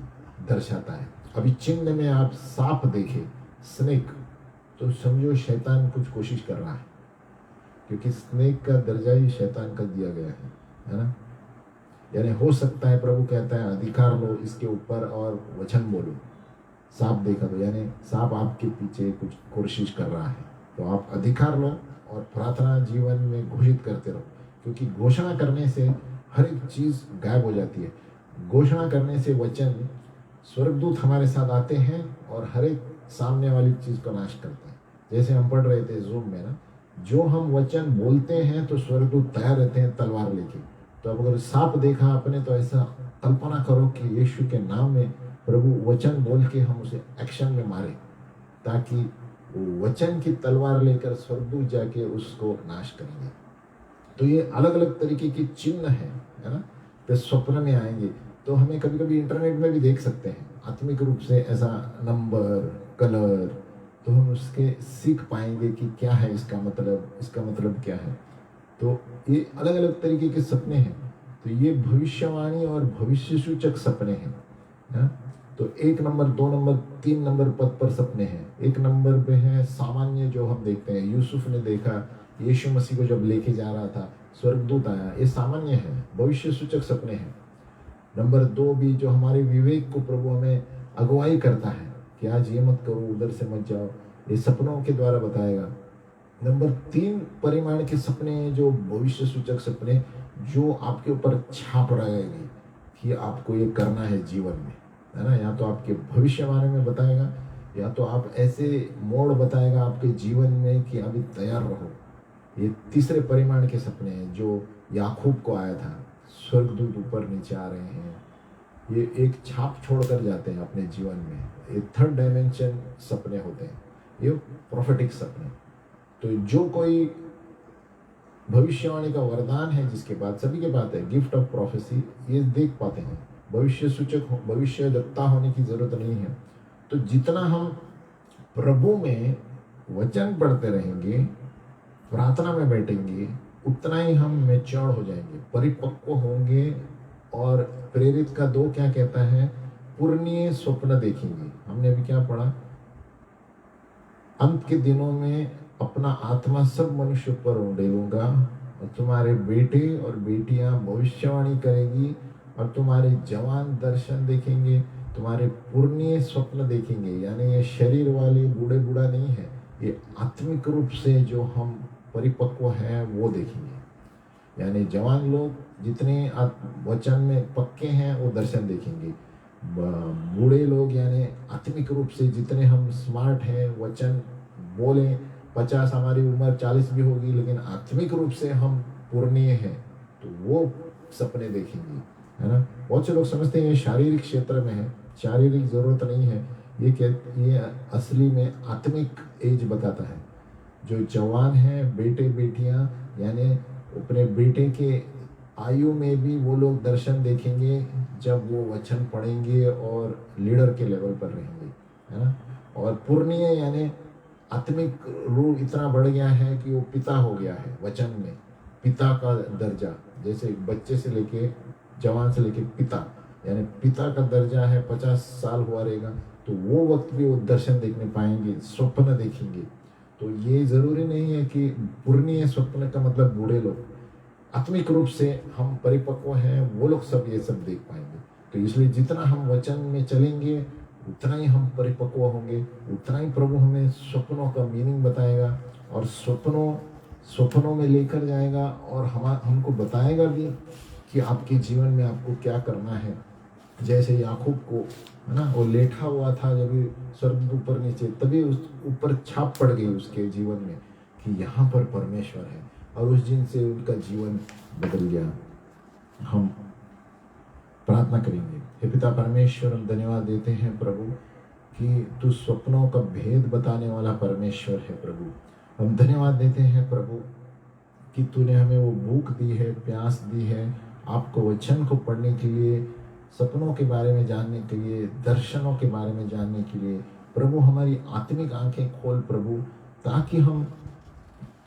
दर्शाता है। अभी चिन्ह में आप सांप देखे, स्नेक, तो समझो शैतान कुछ कोशिश कर रहा है, क्योंकि स्नेक का दर्जा ही शैतान का दिया गया है ना। यानी हो सकता है प्रभु कहता है अधिकार लो इसके ऊपर और वचन बोलो। सांप देखा तो यानी सांप आपके पीछे कुछ कोशिश कर रहा है, तो आप अधिकार लो और प्रार्थना जीवन में घोषित करते रहो, क्योंकि घोषणा करने से हर एक चीज़ गायब हो जाती है। घोषणा करने से वचन, स्वर्गदूत हमारे साथ आते हैं और हर एक सामने वाली चीज़ को नाश करते हैं। जैसे हम पढ़ रहे थे जूम में ना, जो हम वचन बोलते हैं तो स्वर्गदूत तैयार रहते हैं तलवार लेके। तो अब अगर सांप देखा आपने तो ऐसा कल्पना करो कि यीशु के नाम में प्रभु वचन बोल के हम उसे एक्शन में मारे, ताकि वो वचन की तलवार लेकर स्वर्गदूत जाके उसको नाश करेंगे। तो ये अलग अलग तरीके की चिन्ह है ना, तो स्वप्न में आएंगे। तो हमें कभी कभी इंटरनेट में भी देख सकते हैं आत्मिक रूप से ऐसा नंबर, कलर, तो हम उसके सीख पाएंगे कि क्या है इसका मतलब क्या है। तो ये अलग अलग तरीके के सपने हैं। तो ये भविष्यवाणी और भविष्य सूचक सपने हैं ना। तो 1 नंबर, 2 नंबर, 3 नंबर पद पर सपने हैं। 1 नंबर पे है सामान्य, जो हम देखते हैं यूसुफ ने देखा यीशु मसीह को जब लेके जा रहा था, स्वर्गदूत आया, ये सामान्य है, भविष्य सूचक सपने हैं। नंबर 2 भी जो हमारे विवेक को प्रभु हमें अगुवाई करता है कि आज ये मत करो, उधर से मत जाओ, ये सपनों के द्वारा बताएगा। नंबर 3 परिमाण के सपने, जो भविष्य सूचक सपने, जो आपके ऊपर छाप रहेगी कि आपको ये करना है जीवन में, है ना। या तो आपके भविष्य बारे में बताएगा, या तो आप ऐसे मोड़ बताएगा आपके जीवन में कि अभी तैयार रहो। ये तीसरे परिमाण के सपने हैं जो याकूब को आया था, स्वर्गदूत ऊपर नीचे आ रहे हैं, ये एक छाप छोड़ कर जाते हैं अपने जीवन में। ये 3rd डायमेंशन सपने होते हैं, ये प्रोफेटिक सपने। तो जो कोई भविष्यवाणी का वरदान है, जिसके बाद सभी के पास है गिफ्ट ऑफ प्रोफेसी, ये देख पाते हैं। भविष्य सूचक, भविष्य दत्ता होने की जरूरत नहीं है। तो जितना हम प्रभु में वचन पढ़ते रहेंगे, प्रार्थना में बैठेंगे, उतना ही हम मैच्योर हो जाएंगे, परिपक्व होंगे। और प्रेरित का 2 क्या कहता है, पूर्णीय स्वप्न देखेंगे। हमने अभी क्या पढ़ा, अंत के दिनों में अपना आत्मा सब मनुष्य पर उंडेलूंगा, और तुम्हारे बेटे और बेटियां भविष्यवाणी करेंगी, और तुम्हारे जवान दर्शन देखेंगे, तुम्हारे पूर्णीय स्वप्न देखेंगे। यानी ये शरीर वाले बूढ़े बूढ़ा नहीं है, ये आत्मिक रूप से जो हम परिपक्व हैं वो देखेंगे। यानी जवान लोग जितने वचन में पक्के हैं वो दर्शन देखेंगे। बूढ़े लोग यानी आत्मिक रूप से जितने हम स्मार्ट हैं, वचन बोले, 50 हमारी उम्र 40 भी होगी, लेकिन आत्मिक रूप से हम पूर्णीय हैं, तो वो सपने देखेंगे, है ना। बहुत से लोग समझते हैं ये शारीरिक क्षेत्र में है, शारीरिक जरूरत नहीं है। ये असली में आत्मिक एज बताता है। जो जवान है, बेटे बेटियां, यानी अपने बेटे के आयु में भी वो लोग दर्शन देखेंगे जब वो वचन पढ़ेंगे और लीडर के लेवल पर रहेंगे, है ना। और पूर्णीय यानी आत्मिक रूप इतना बढ़ गया है कि वो पिता हो गया है वचन में, पिता का दर्जा, जैसे बच्चे से लेके जवान से लेके पिता, यानी पिता का दर्जा है, 50 साल हुआ रहेगा, तो वो वक्त भी वो दर्शन देखने पाएंगे, स्वप्न देखेंगे। तो ये जरूरी नहीं है कि पूर्णीय स्वप्न का मतलब बूढ़े लोग, आत्मिक रूप से हम परिपक्व हैं वो लोग सब ये सब देख पाएंगे। तो इसलिए जितना हम वचन में चलेंगे उतना ही हम परिपक्व होंगे, उतना ही प्रभु हमें स्वप्नों का मीनिंग बताएगा और स्वप्नों में लेकर जाएगा, और हमको बताएगा भी कि आपके जीवन में आपको क्या करना है। जैसे याकूब को, है ना, वो लेटा हुआ था जब स्वर्ग ऊपर नीचे, तभी उस ऊपर छाप पड़ गई उसके जीवन में कि यहाँ पर परमेश्वर है, और उस दिन से उनका जीवन बदल गया। हम प्रार्थना करेंगे। हे पिता परमेश्वर, हम धन्यवाद देते हैं प्रभु कि तू स्वप्नों का भेद बताने वाला परमेश्वर है। प्रभु हम धन्यवाद देते हैं प्रभु कि तूने हमें वो भूख दी है, प्यास दी है, आपको वचन को पढ़ने के लिए, सपनों के बारे में जानने के लिए, दर्शनों के बारे में जानने के लिए। प्रभु हमारी आत्मिक आंखें खोल प्रभु, ताकि हम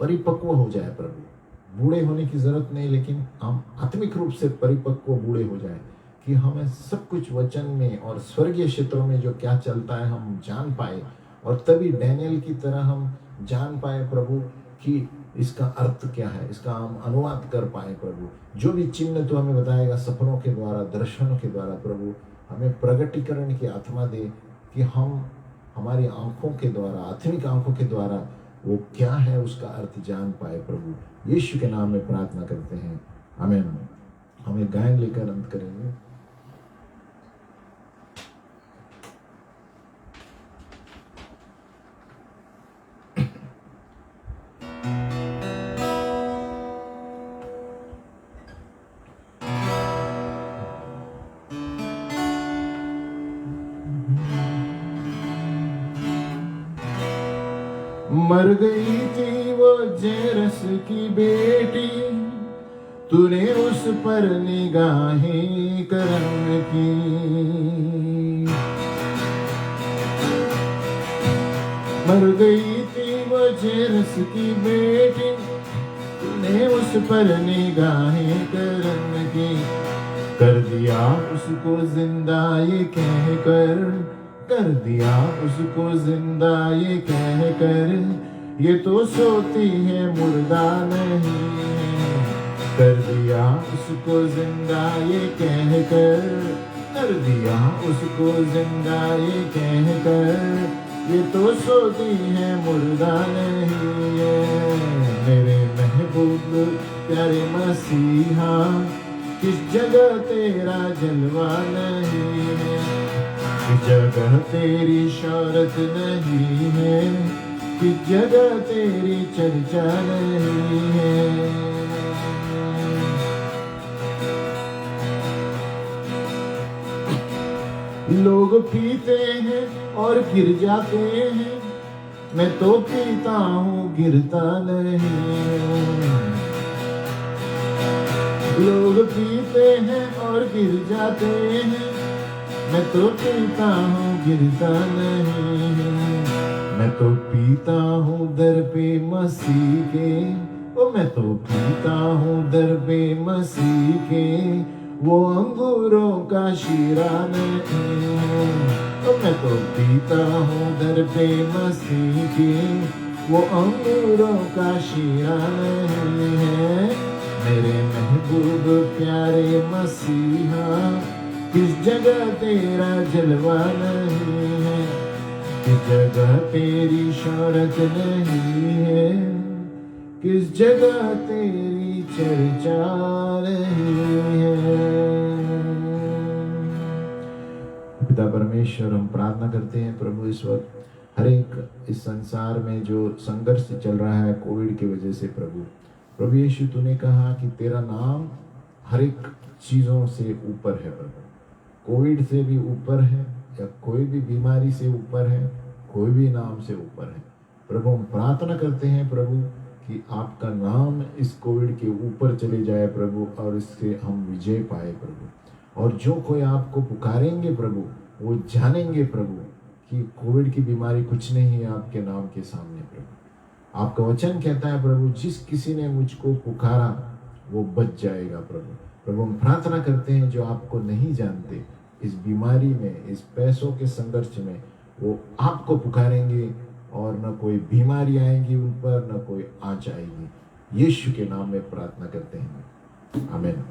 परिपक्व हो जाए प्रभु। बूढ़े होने की जरूरत नहीं, लेकिन हम आत्मिक रूप से परिपक्व बूढ़े हो जाए, कि हमें सब कुछ वचन में और स्वर्गीय क्षेत्रों में जो क्या चलता है हम जान पाए, और तभी डैनियल की तरह हम जान पाए प्रभु कि इसका अर्थ क्या है, इसका हम अनुवाद कर पाए प्रभु। जो भी चिन्ह तो हमें बताएगा सपनों के द्वारा, दर्शनों के द्वारा, प्रभु हमें प्रगटीकरण की आत्मा दे कि हम हमारी आंखों के द्वारा, आत्मिक आंखों के द्वारा वो क्या है उसका अर्थ जान पाए प्रभु। यीशु के नाम में प्रार्थना करते हैं, आमीन। हमें गायन लेकर अंत करेंगे। मर गई थी वो जेरस की बेटी, तूने उस पर निगाहें करम की। मर गई थी वो जेरस की बेटी, तूने उस पर निगाहें करम की। कर दिया उसको जिंदा ये कह कर दिया उसको जिंदा ये कह कर, ये तो सोती है मुर्दा नहीं है। कर दिया उसको जिंदा ये कह कर दिया उसको जिंदा ये कह कर, ये तो सोती है मुर्दा नहीं है। मेरे महबूब प्यारे मसीहा, किस जगह तेरा जलवा नहीं है, किस जगह तेरी शौहरत नहीं है, किस जगह तेरी चर्चा नहीं है। लोग पीते हैं और गिर जाते हैं, मैं तो पीता हूँ गिरता नहीं। लोग पीते हैं और गिर जाते हैं, मैं तो पीता हूँ गिरता नहीं। मैं तो पीता हूँ दर पे मसीह के, ओ मैं तो पीता हूँ दर पे मसीह के, वो अंगूरों का शीरा नहीं है। ओ मैं तो पीता हूँ दर पे मसीह के, वो अंगूरों का शीरा नहीं है। मेरे महबूब प्यारे मसीहा, किस जगह तेरा जलवा नहीं है, किस जगह तेरी शौहरत नहीं है, किस जगह तेरी चर्चा नहीं है। पिता परमेश्वर, हम प्रार्थना करते हैं प्रभु, इस वक्त हर एक इस संसार में जो संघर्ष चल रहा है कोविड की वजह से, प्रभु यीशु, तूने कहा कि तेरा नाम हर एक चीजों से ऊपर है प्रभु। कोविड से भी ऊपर है, या कोई भी बीमारी से ऊपर है, कोई भी नाम से ऊपर है। प्रभु हम प्रार्थना करते हैं प्रभु कि आपका नाम इस कोविड के ऊपर चले जाए प्रभु, और इससे हम विजय पाए प्रभु। और जो कोई आपको पुकारेंगे प्रभु, वो जानेंगे प्रभु कि कोविड की बीमारी कुछ नहीं है आपके नाम के सामने प्रभु। आपका वचन कहता है प्रभु, जिस किसी ने मुझको पुकारा वो बच जाएगा प्रभु। प्रभु हम प्रार्थना करते हैं जो आपको नहीं जानते, इस बीमारी में, इस पैसों के संघर्ष में, वो आपको पुकारेंगे और न कोई बीमारी आएगी उन पर, न कोई आँच आएगी। यीशु के नाम में प्रार्थना करते हैं, आमीन।